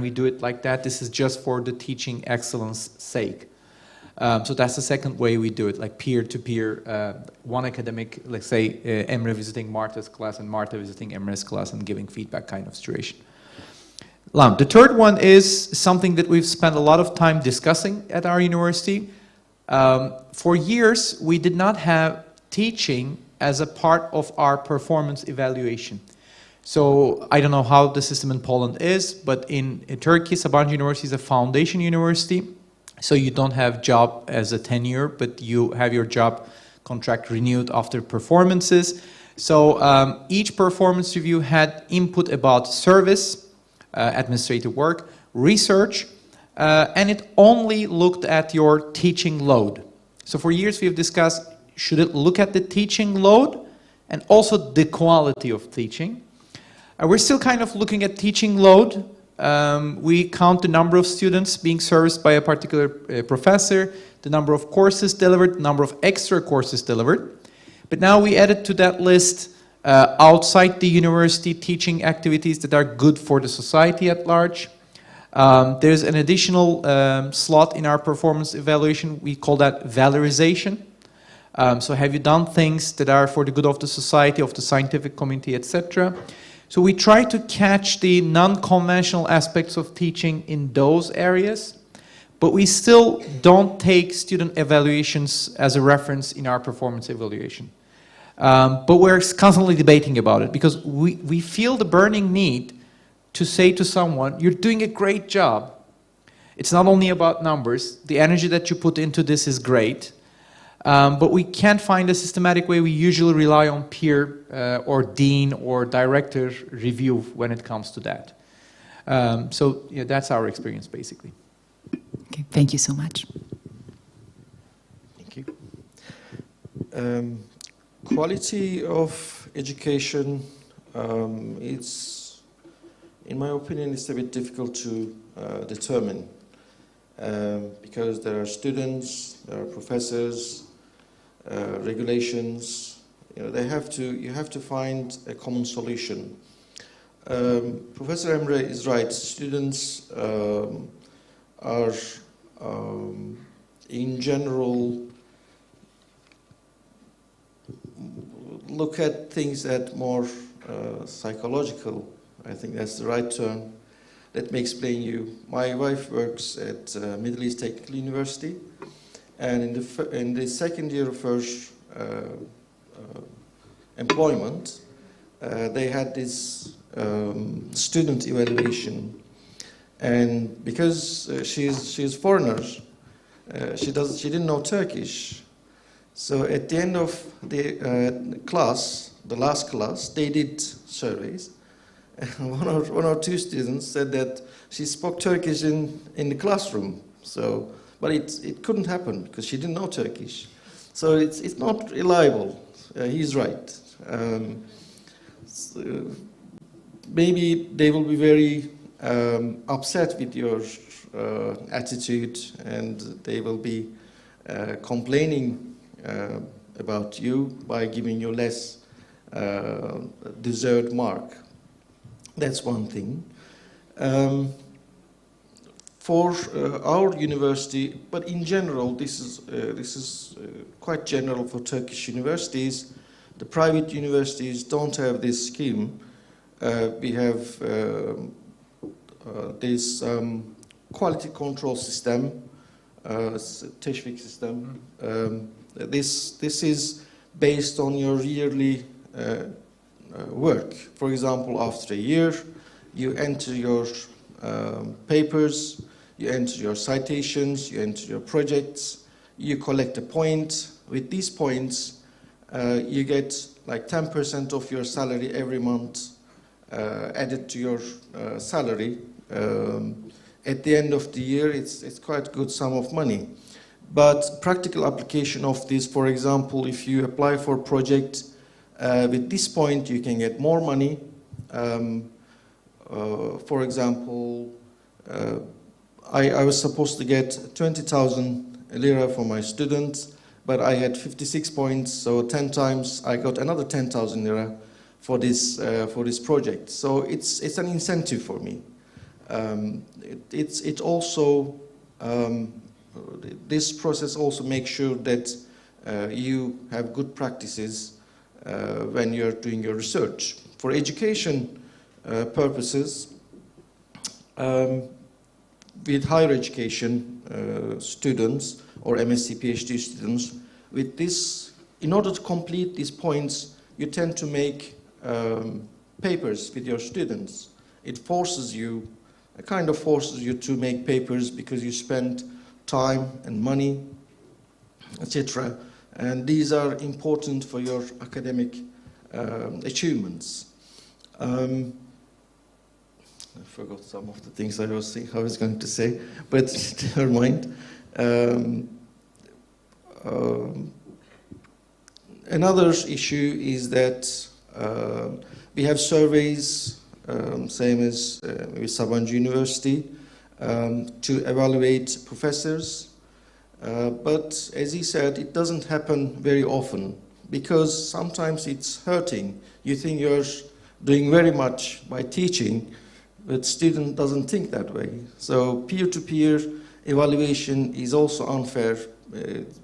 do it like that. This is just for the teaching excellence sake. So that's the second way we do it, like peer-to-peer, one academic, let's say Emre visiting Marta's class and Marta visiting Emre's class and giving feedback kind of situation. The third one is something that we've spent a lot of time discussing at our university. For years, we did not have teaching as a part of our performance evaluation. So I don't know how the system in Poland is, but in Turkey, Sabancı University is a foundation university. So you don't have job as a tenure, but you have your job contract renewed after performances. So each performance review had input about service, administrative work, research, and it only looked at your teaching load. So for years we have discussed, should it look at the teaching load and also the quality of teaching? We're still kind of looking at teaching load. We count the number of students being serviced by a particular professor, the number of courses delivered, the number of extra courses delivered. But now we added to that list outside the university teaching activities that are good for the society at large. There's an additional slot in our performance evaluation. We call that valorization. So have you done things that are for the good of the society, of the scientific community, etc.? So we try to catch the non-conventional aspects of teaching in those areas, but we still don't take student evaluations as a reference in our performance evaluation. But we're constantly debating about it, because we feel the burning need to say to someone, you're doing a great job. It's not only about numbers. The energy that you put into this is great. But we can't find a systematic way. We usually rely on peer or dean or director review when it comes to that. So yeah, that's our experience, basically. Okay, thank you so much. Thank you. Quality of education, it's, in my opinion, it's a bit difficult to determine because there are students, there are professors, regulations. You know, you have to find a common solution. Professor Emre is right. Students are, in general, look at things that more psychological. I think that's the right term. Let me explain you. My wife works at Middle East Technical University, and in the second year of her employment, they had this student evaluation, and because she's foreigner, she didn't know Turkish. So at the end of the class, the last class, they did surveys. And one or two students said that she spoke Turkish in the classroom. So, but it couldn't happen because she didn't know Turkish. So it's not reliable. He's right. So maybe they will be very upset with your attitude, and they will be complaining about you by giving you less deserved mark. That's one thing. For our university, but in general, this is quite general for Turkish universities. The private universities don't have this scheme. We have this quality control system, teşvik system. This is based on your yearly work. For example, after a year, you enter your papers, you enter your citations, you enter your projects, you collect a point. With these points, you get like 10% of your salary every month added to your salary. At the end of the year, it's quite a good sum of money. But practical application of this, for example, if you apply for a project, with this point you can get more money. For example, I was supposed to get 20,000 lira for my students, but I had 56 points, so 10 times I got another 10,000 lira for this project. So it's an incentive for me. It also this process also makes sure that you have good practices when you're doing your research. For education purposes, with higher education students or MSc PhD students, with this, in order to complete these points, you tend to make papers with your students. It forces you, it kind of forces you to make papers because you spend time and money, etc. And these are important for your academic achievements. I forgot some of the things I was going to say, but never mind. Another issue is that we have surveys, same as with Sabancı University, to evaluate professors. But as he said, it doesn't happen very often because sometimes it's hurting. You think you're doing very much by teaching, but student doesn't think that way. So peer-to-peer evaluation is also unfair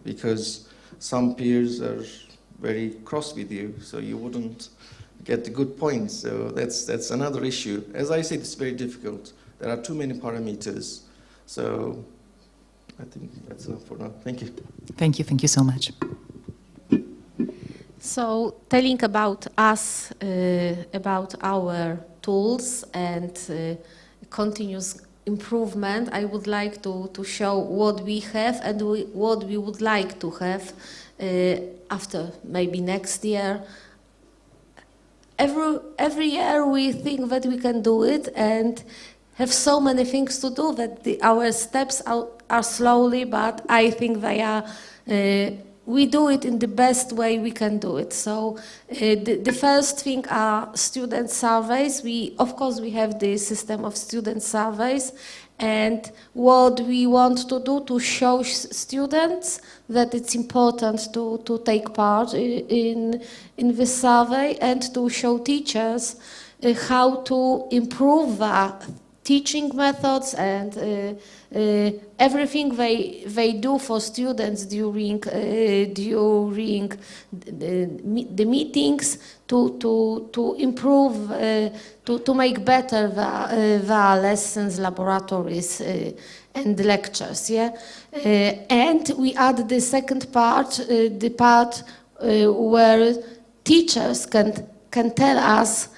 because some peers are very cross with you, so you wouldn't get the good points. So that's another issue. As I said, it's very difficult. There are too many parameters. So I think that's enough for now. Thank you. Thank you so much. So telling about us, about our tools and continuous improvement, I would like to show what we have and what we would like to have after maybe next year. Every year we think that we can do it and have so many things to do that our steps are slowly, but I think they are we do it in the best way we can do it. So the first thing are student surveys. Of course, we have the system of student surveys, and what we want to do to show students that it's important to take part in this survey, and to show teachers how to improve the teaching methods and everything they do for students during the meetings to improve, to make better the lessons, laboratories, and lectures. Yeah, and we add the second part, the part where teachers can tell us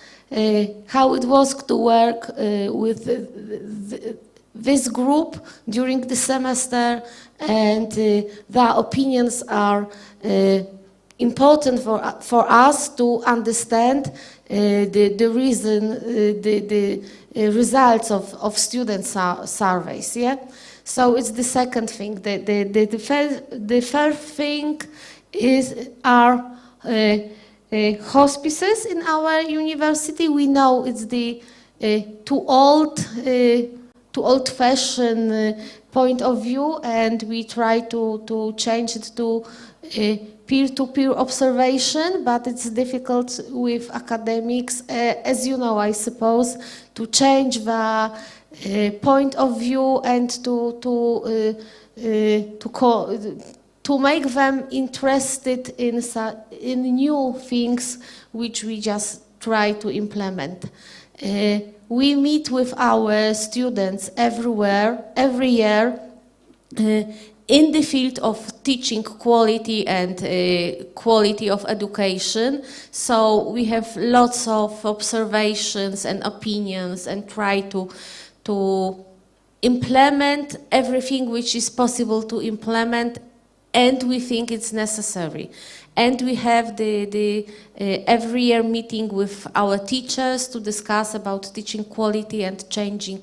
how it was to work with this group during the semester, and their opinions are important for us to understand the reason, the results of student surveys. Yeah, so it's the second thing. The third thing are hospices in our university. We know it's the too old-fashioned point of view, and we try to change it to peer-to-peer observation, but it's difficult with academics, as you know, I suppose, to change the point of view and to make them interested in new things which we just try to implement. We meet with our students every year, in the field of teaching quality and quality of education. So we have lots of observations and opinions, and try to implement everything which is possible to implement, and we think it's necessary. And we have the every year meeting with our teachers to discuss about teaching quality and changing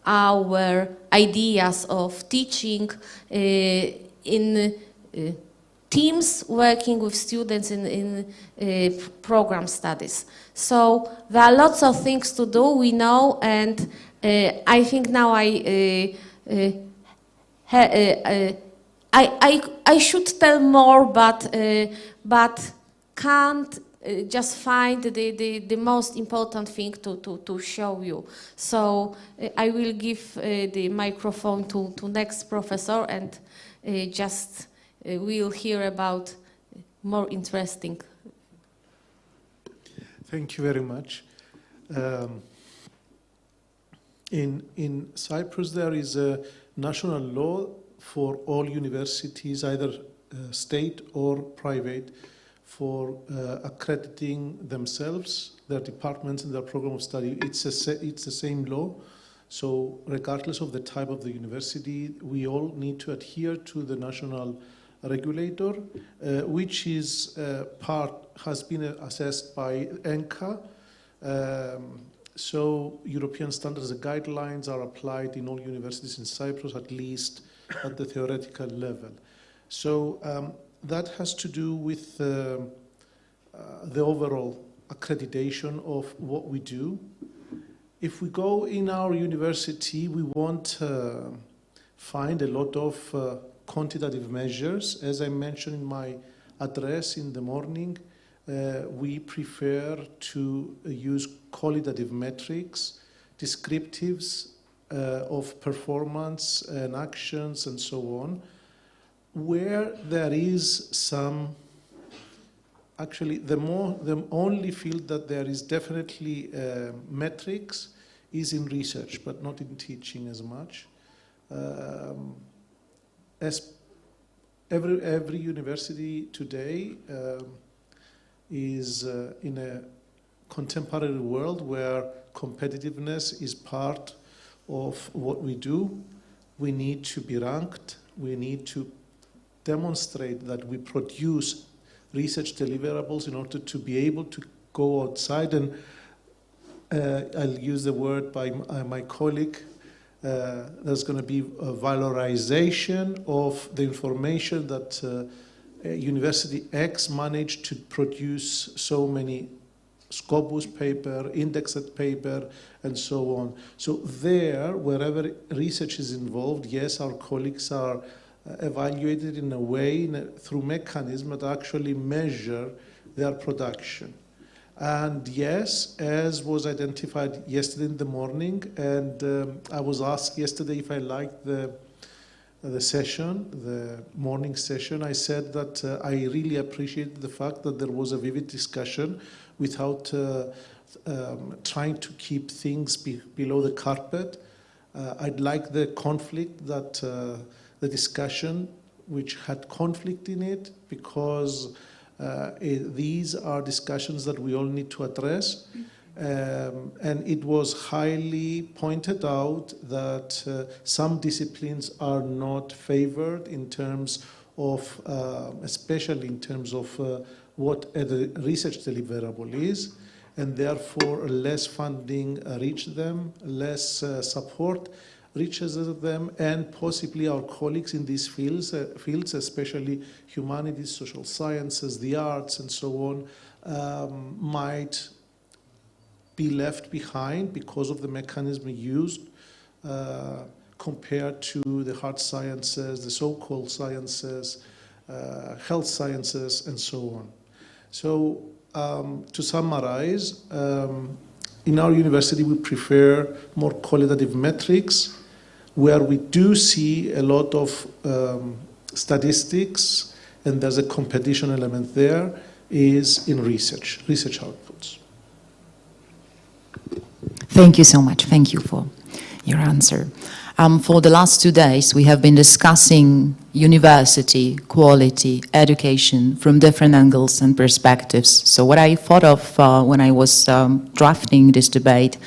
our ideas of teaching in teams working with students in program studies. So there are lots of things to do, we know, and I think now I should tell more, but can't just find the most important thing to show you. So I will give the microphone to next professor, and just we'll hear about more interesting. Thank you very much. In Cyprus, there is a national law for all universities, either state or private, for accrediting themselves, their departments and their program of study. It's the same law. So regardless of the type of the university, we all need to adhere to the national regulator, which is has been assessed by ENCA. So European standards and guidelines are applied in all universities in Cyprus, at least at the theoretical level. So that has to do with the overall accreditation of what we do. If we go in our university, we won't find a lot of quantitative measures. As I mentioned in my address in the morning, we prefer to use qualitative metrics, descriptives of performance and actions and so on, where there is some, actually the only field that there is definitely metrics is in research, but not in teaching as much. As every university today is in a contemporary world where competitiveness is part of what we do. We need to be ranked. We need to demonstrate that we produce research deliverables in order to be able to go outside. And I'll use the word by my colleague, there's going to be a valorization of the information that University X managed to produce so many Scopus paper, indexed paper, and so on. So there, wherever research is involved, yes, our colleagues are evaluated in a way, through mechanisms that actually measure their production. And yes, as was identified yesterday in the morning, and I was asked yesterday if I liked the session, the morning session, I said that I really appreciated the fact that there was a vivid discussion without trying to keep things below the carpet. I'd like the conflict that the discussion which had conflict in it, because these are discussions that we all need to address. And it was highly pointed out that some disciplines are not favored in terms of, especially in terms of what a research deliverable is, and therefore less funding reaches them, less support reaches them, and possibly our colleagues in these fields, especially humanities, social sciences, the arts, and so on, might be left behind because of the mechanism used compared to the hard sciences, the so-called sciences, health sciences, and so on. So to summarize, in our university we prefer more qualitative metrics, where we do see a lot of statistics, and there's a competition element there, is in research outputs. Thank you so much. Thank you for your answer. For the last 2 days, we have been discussing university, quality, education from different angles and perspectives. So what I thought of when I was drafting this debate,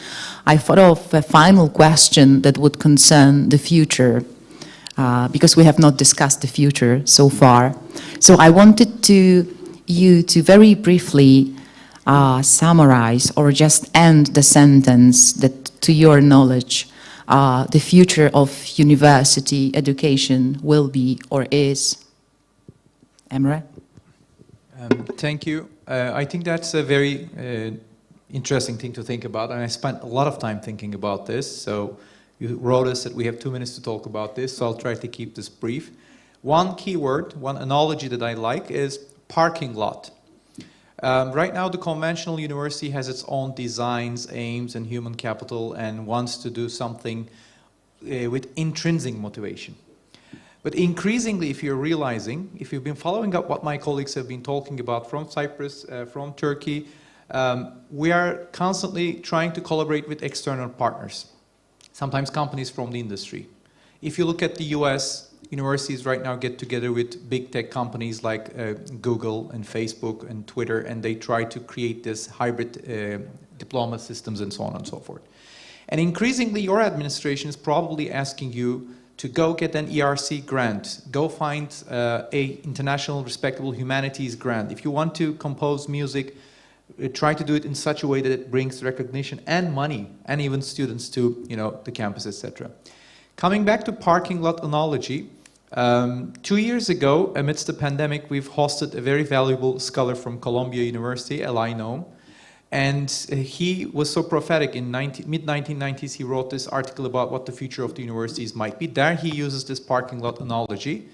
I thought of a final question that would concern the future, because we have not discussed the future so far. So I wanted you to very briefly summarize or just end the sentence that, to your knowledge, the future of university education will be or is. Emre? Thank you. I think that's a very interesting thing to think about, and I spent a lot of time thinking about this. So you wrote us that we have 2 minutes to talk about this, so I'll try to keep this brief. One keyword, one analogy that I like is parking lot. Right now, the conventional university has its own designs, aims, and human capital, and wants to do something with intrinsic motivation. But increasingly, if you're realizing, if you've been following up what my colleagues have been talking about from Cyprus, from Turkey, we are constantly trying to collaborate with external partners, sometimes companies from the industry. If you look at the US, universities right now get together with big tech companies like Google and Facebook and Twitter, and they try to create this hybrid diploma systems and so on and so forth. And increasingly, your administration is probably asking you to go get an ERC grant, go find a international respectable humanities grant. If you want to compose music, try to do it in such a way that it brings recognition and money and even students to, you know, the campus, etc. Coming back to parking lot analogy, 2 years ago, amidst the pandemic, we've hosted a very valuable scholar from Columbia University, Eli Noam, and he was so prophetic. In mid-1990s, he wrote this article about what the future of the universities might be. There he uses this parking lot analogy.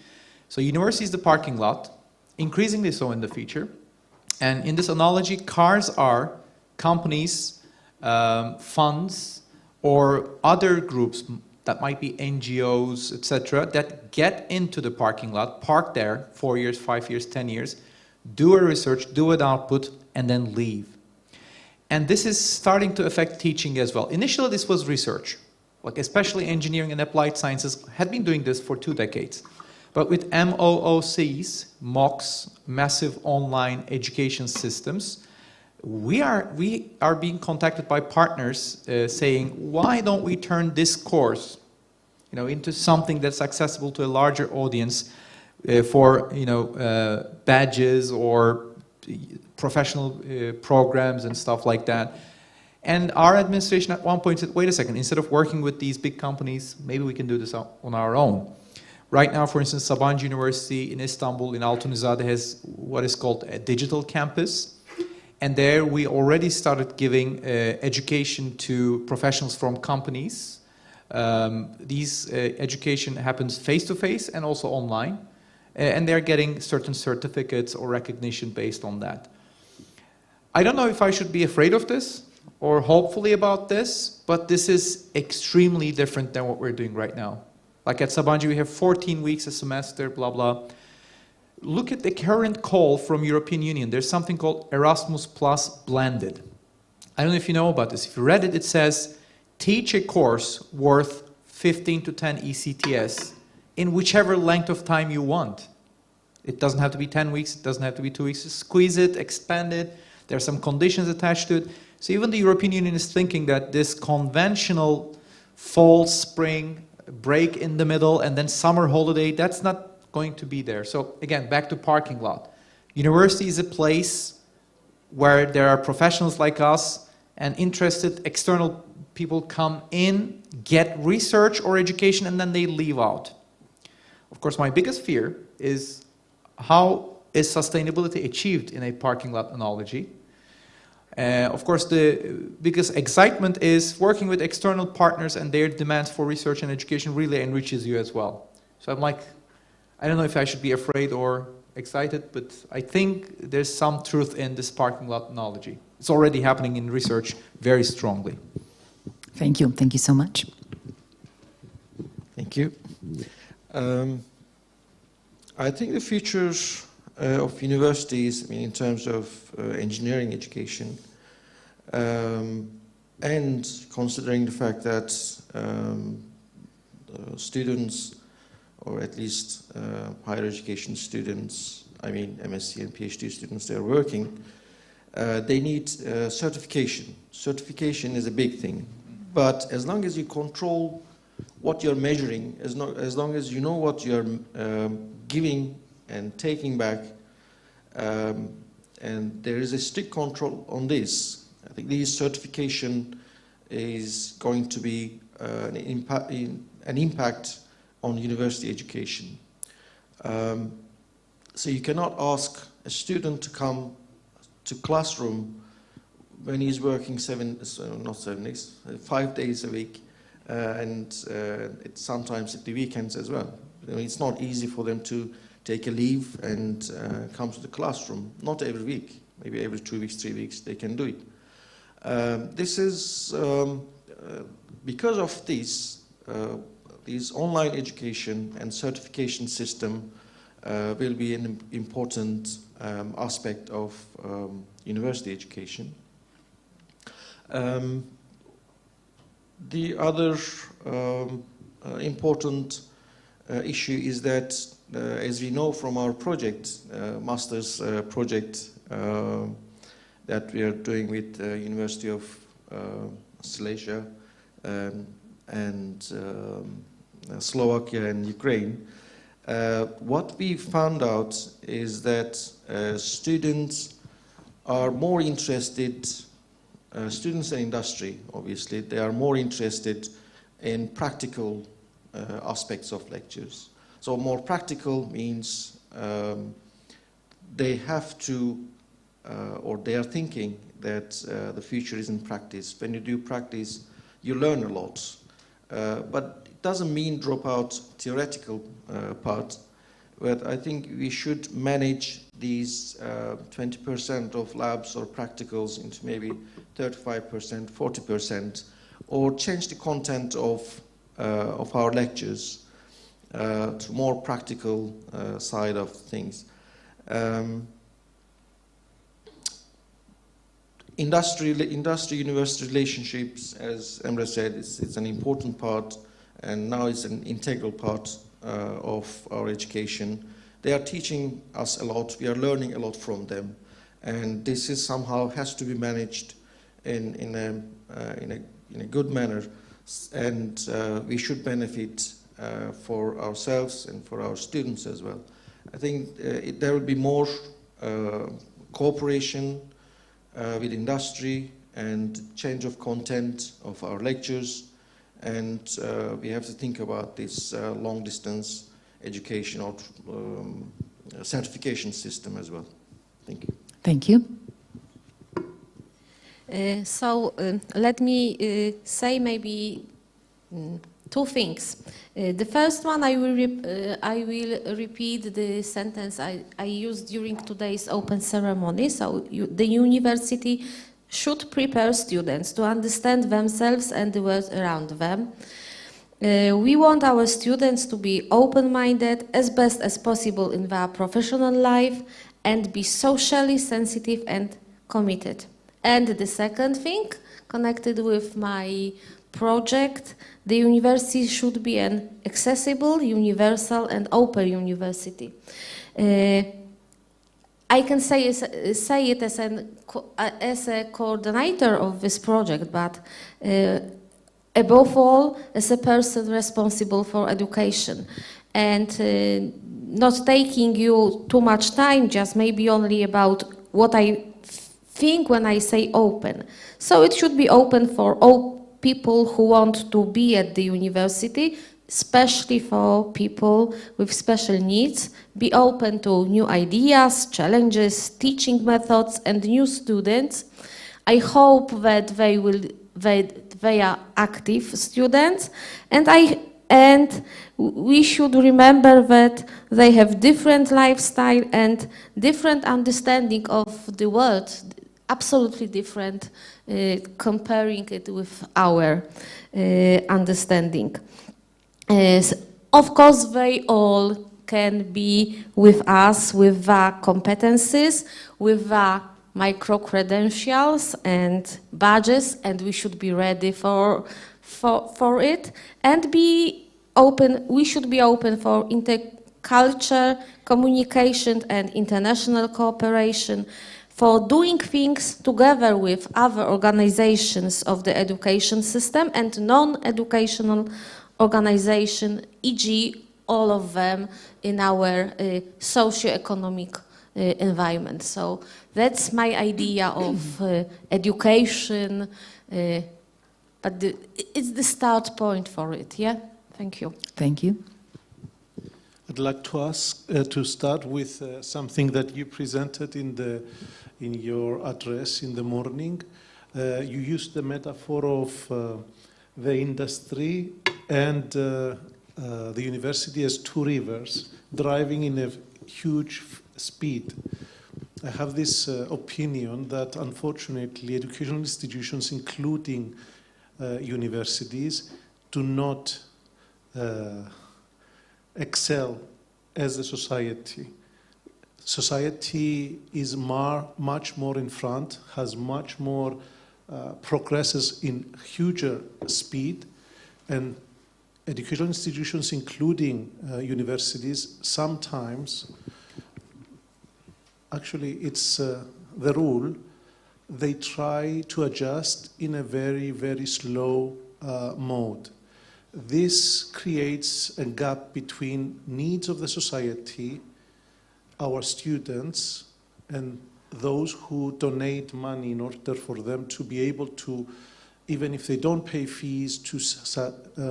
So university is the parking lot, increasingly so in the future. And in this analogy, cars are companies, funds, or other groups that might be NGOs, etc., that get into the parking lot, park there 4 years, 5 years, 10 years, do a research, do an output, and then leave. And this is starting to affect teaching as well. Initially, this was research, like especially engineering and applied sciences had been doing this for 2 decades. But with MOOCs, MOOCs, massive online education systems, we are being contacted by partners saying, why don't we turn this course, you know, into something that's accessible to a larger audience for, you know, badges or professional programs and stuff like that. And our administration at one point said, wait a second, instead of working with these big companies, maybe we can do this on our own. Right now, for instance, Sabancı University in Istanbul, in Altunizade, has what is called a digital campus. And there we already started giving education to professionals from companies. These education happens face-to-face and also online. And they're getting certain certificates or recognition based on that. I don't know if I should be afraid of this or hopefully about this, but this is extremely different than what we're doing right now. Like at Sabancı, we have 14 weeks a semester, blah, blah. Look at the current call from European Union. There's something called Erasmus Plus Blended. I don't know if you know about this. If you read it, it says, teach a course worth 15 to 10 ECTS in whichever length of time you want. It doesn't have to be 10 weeks. It doesn't have to be 2 weeks. Just squeeze it, expand it. There are some conditions attached to it. So even the European Union is thinking that this conventional fall, spring, break in the middle, and then summer holiday, that's not going to be there. So again, back to parking lot. University is a place where there are professionals like us and interested external people come in, get research or education, and then they leave out. Of course, my biggest fear is how is sustainability achieved in a parking lot analogy? Of course, the biggest excitement is working with external partners, and their demands for research and education really enriches you as well. So I'm like, I don't know if I should be afraid or excited, but I think there's some truth in this parking lot analogy. It's already happening in research very strongly. Thank you. Thank you so much. Thank you. I think the future of universities, I mean, in terms of engineering education, and considering the fact that students, or at least higher education students, I mean MSc and PhD students, they're working, they need certification. Certification is a big thing. But as long as you control what you're measuring, as long as you know what you're giving and taking back, and there is a strict control on this, I think this certification is going to be an impact on university education. So you cannot ask a student to come to classroom when he's working 5 days a week, and it's sometimes at the weekends as well. I mean, it's not easy for them to take a leave and come to the classroom. Not every week, maybe every 2 weeks, 3 weeks, they can do it. This is because of this online education and certification system will be an important aspect of university education. The other important issue is that, as we know from our project, master's project that we are doing with University of Silesia and Slovakia and Ukraine, what we found out is that students are more interested, students and industry, obviously, they are more interested in practical aspects of lectures. So more practical means they have to, or they are thinking that the future is in practice. When you do practice, you learn a lot. But it doesn't mean drop out theoretical part, but I think we should manage these 20% of labs or practicals into maybe 35%, 40%, or change the content of our lectures to more practical side of things. Industry-university relationships, as Emre said, it's an important part, and now it's an integral part of our education. They are teaching us a lot. We are learning a lot from them, and this is somehow has to be managed in a good manner, and we should benefit for ourselves and for our students as well. I think there will be more cooperation with industry and change of content of our lectures, and we have to think about this long distance education or certification system as well. Thank you. Thank you. Let me say maybe two things. The first one, I will repeat the sentence I used during today's open ceremony. So the university should prepare students to understand themselves and the world around them. We want our students to be open-minded as best as possible in their professional life and be socially sensitive and committed. And the second thing, connected with my project, the university should be an accessible, universal and open university. I can say it as a coordinator of this project, but above all, as a person responsible for education. And not taking you too much time, just maybe only about what I think when I say open. So it should be open for all people who want to be at the university, especially for people with special needs, be open to new ideas, challenges, teaching methods, and new students. I hope that they are active students, and we should remember that they have different lifestyle and different understanding of the world, absolutely different, comparing it with our understanding. Of course, they all can be with us, with their competencies, with their micro-credentials and badges, and we should be ready for it, and be open. We should be open for intercultural communication and international cooperation, for doing things together with other organizations of the education system and non-educational organization, e.g. all of them in our socio-economic environment. So that's my idea of education, but it's the start point for it, yeah? Thank you. Thank you. I'd like to ask to start with something that you presented in your address in the morning. You used the metaphor of the industry and the university as two rivers driving in a huge speed. I have this opinion that unfortunately educational institutions, including universities, do not excel as a society. Society is much more in front, has much more progresses in huger speed, and educational institutions, including universities, sometimes, actually it's the rule, they try to adjust in a very, very slow mode. This creates a gap between needs of the society, our students, and those who donate money in order for them to be able to, even if they don't pay fees, to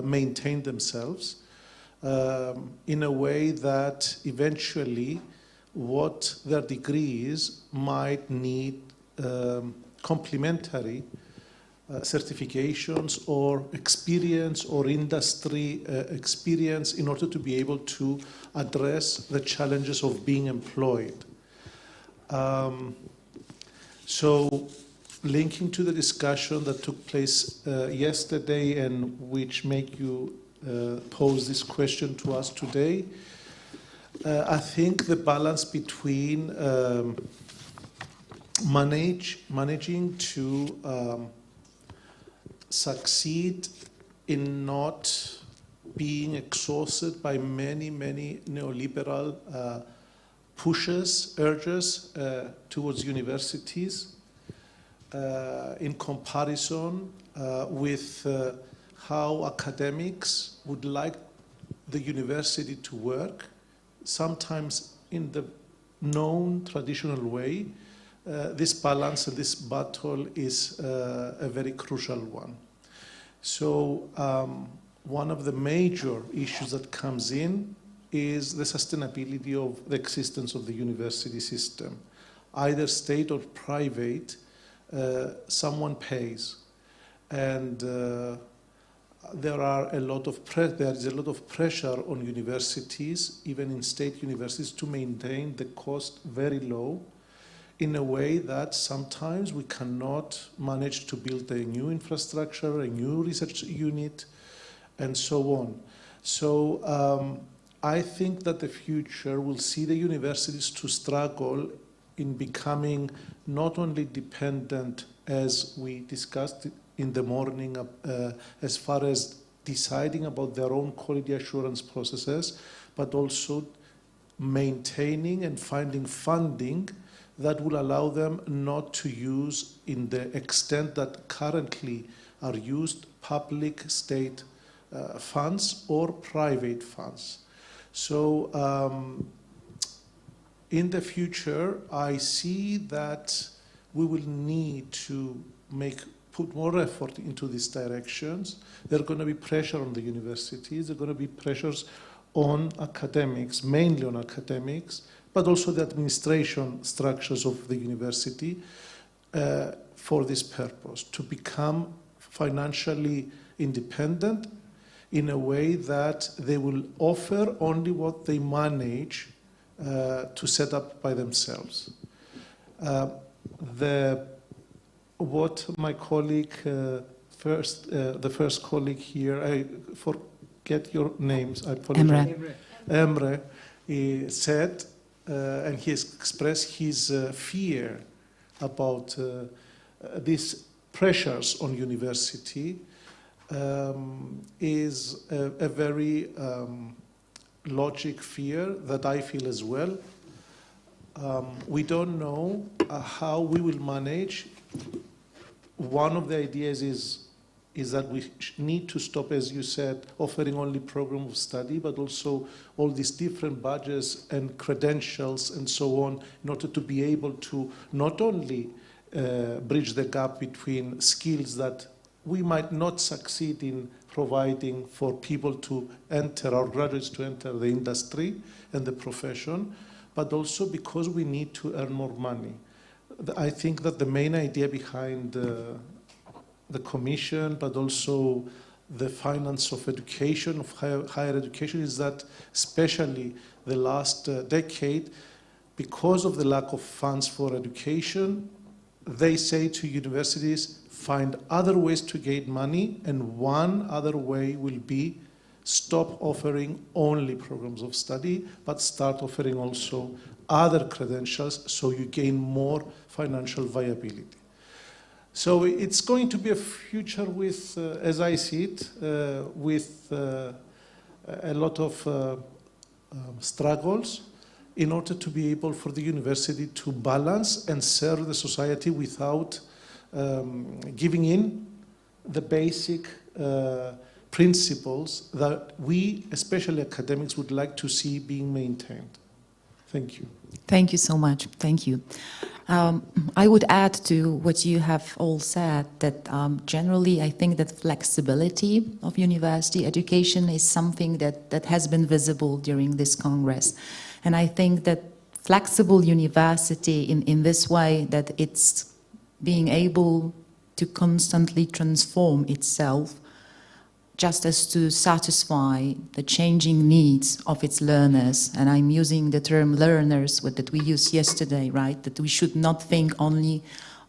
maintain themselves in a way that eventually what their degrees might need complementary certifications or experience or industry experience in order to be able to address the challenges of being employed. So linking to the discussion that took place yesterday and which make you pose this question to us today, I think the balance between managing to succeed in not being exhausted by many neoliberal pushes, urges towards universities in comparison with how academics would like the university to work, sometimes in the known traditional way, this balance and this battle is a very crucial one. So one of the major issues that comes in is the sustainability of the existence of the university system. Either state or private, someone pays. And there is a lot of pressure on universities, even in state universities, to maintain the cost very low in a way that sometimes we cannot manage to build a new infrastructure, a new research unit, and so on. So I think that the future will see the universities to struggle in becoming not only dependent, as we discussed in the morning, as far as deciding about their own quality assurance processes, but also maintaining and finding funding that will allow them not to use, in the extent that currently are used, public state funds or private funds. So in the future, I see that we will need to put more effort into these directions. There are going to be pressure on the universities. There are going to be pressures on academics, mainly on academics, but also the administration structures of the university for this purpose, to become financially independent in a way that they will offer only what they manage to set up by themselves. What my colleague, the first colleague here, I forget your names, I apologize. Emre said, and he has expressed his fear about these pressures on university, is a very logic fear that I feel as well. We don't know how we will manage. One of the ideas is that we need to stop, as you said, offering only program of study, but also all these different badges and credentials and so on, in order to be able to not only bridge the gap between skills that we might not succeed in providing for people to enter, our graduates to enter the industry and the profession, but also because we need to earn more money. I think that the main idea behind the commission, but also the finance of education, of higher education, is that especially the last decade, because of the lack of funds for education, they say to universities, find other ways to gain money, and one other way will be stop offering only programs of study, but start offering also other credentials so you gain more financial viability. So it's going to be a future with, as I see it, with a lot of struggles in order to be able for the university to balance and serve the society without giving in the basic principles that we, especially academics, would like to see being maintained. Thank you. Thank you so much. Thank you. I would add to what you have all said that generally I think that flexibility of university education is something that has been visible during this Congress. And I think that flexible university in this way, that it's being able to constantly transform itself just as to satisfy the changing needs of its learners. And I'm using the term learners that we used yesterday, right? That we should not think only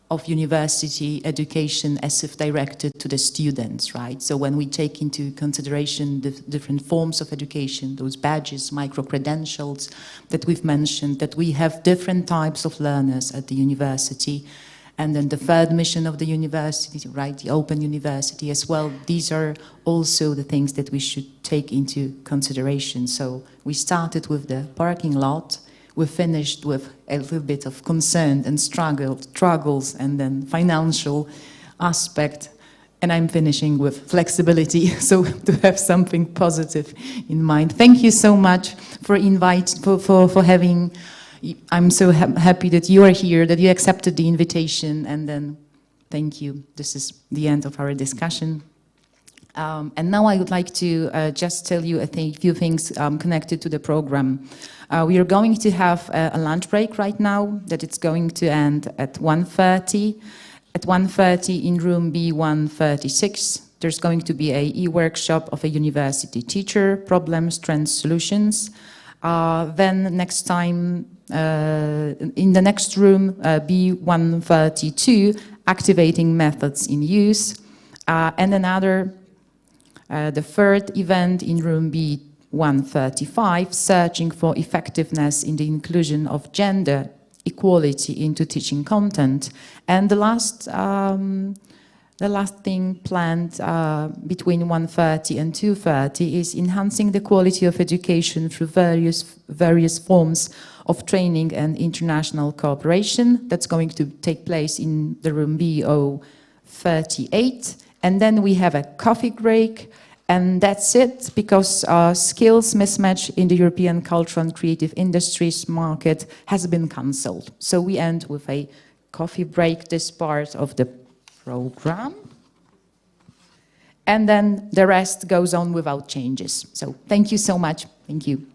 of university education as if directed to the students, right? So when we take into consideration the different forms of education, those badges, micro-credentials that we've mentioned, that we have different types of learners at the university. And then the third mission of the university, right, the open university as well, these are also the things that we should take into consideration. So we started with the parking lot, we finished with a little bit of concern and struggles and then financial aspect, and I'm finishing with flexibility, so to have something positive in mind. Thank you so much for having I'm so happy that you are here, that you accepted the invitation, and then thank you. This is the end of our discussion. And now I would like to just tell you a few things connected to the program. We are going to have a lunch break right now, that it's going to end at 1:30. At 1:30 in room B136, there's going to be a e-workshop of a university teacher, problems, trends, solutions. Then next time, in the next room, B132, activating methods in use. And another, the third event in room B135, searching for effectiveness in the inclusion of gender equality into teaching content. And the last thing planned between 1:30 and 2:30 is enhancing the quality of education through various forms of training and international cooperation. That's going to take place in the room B038. And then we have a coffee break. And that's it, because skills mismatch in the European cultural and creative industries market has been cancelled. So we end with a coffee break, this part of the program. And then the rest goes on without changes. So thank you so much. Thank you.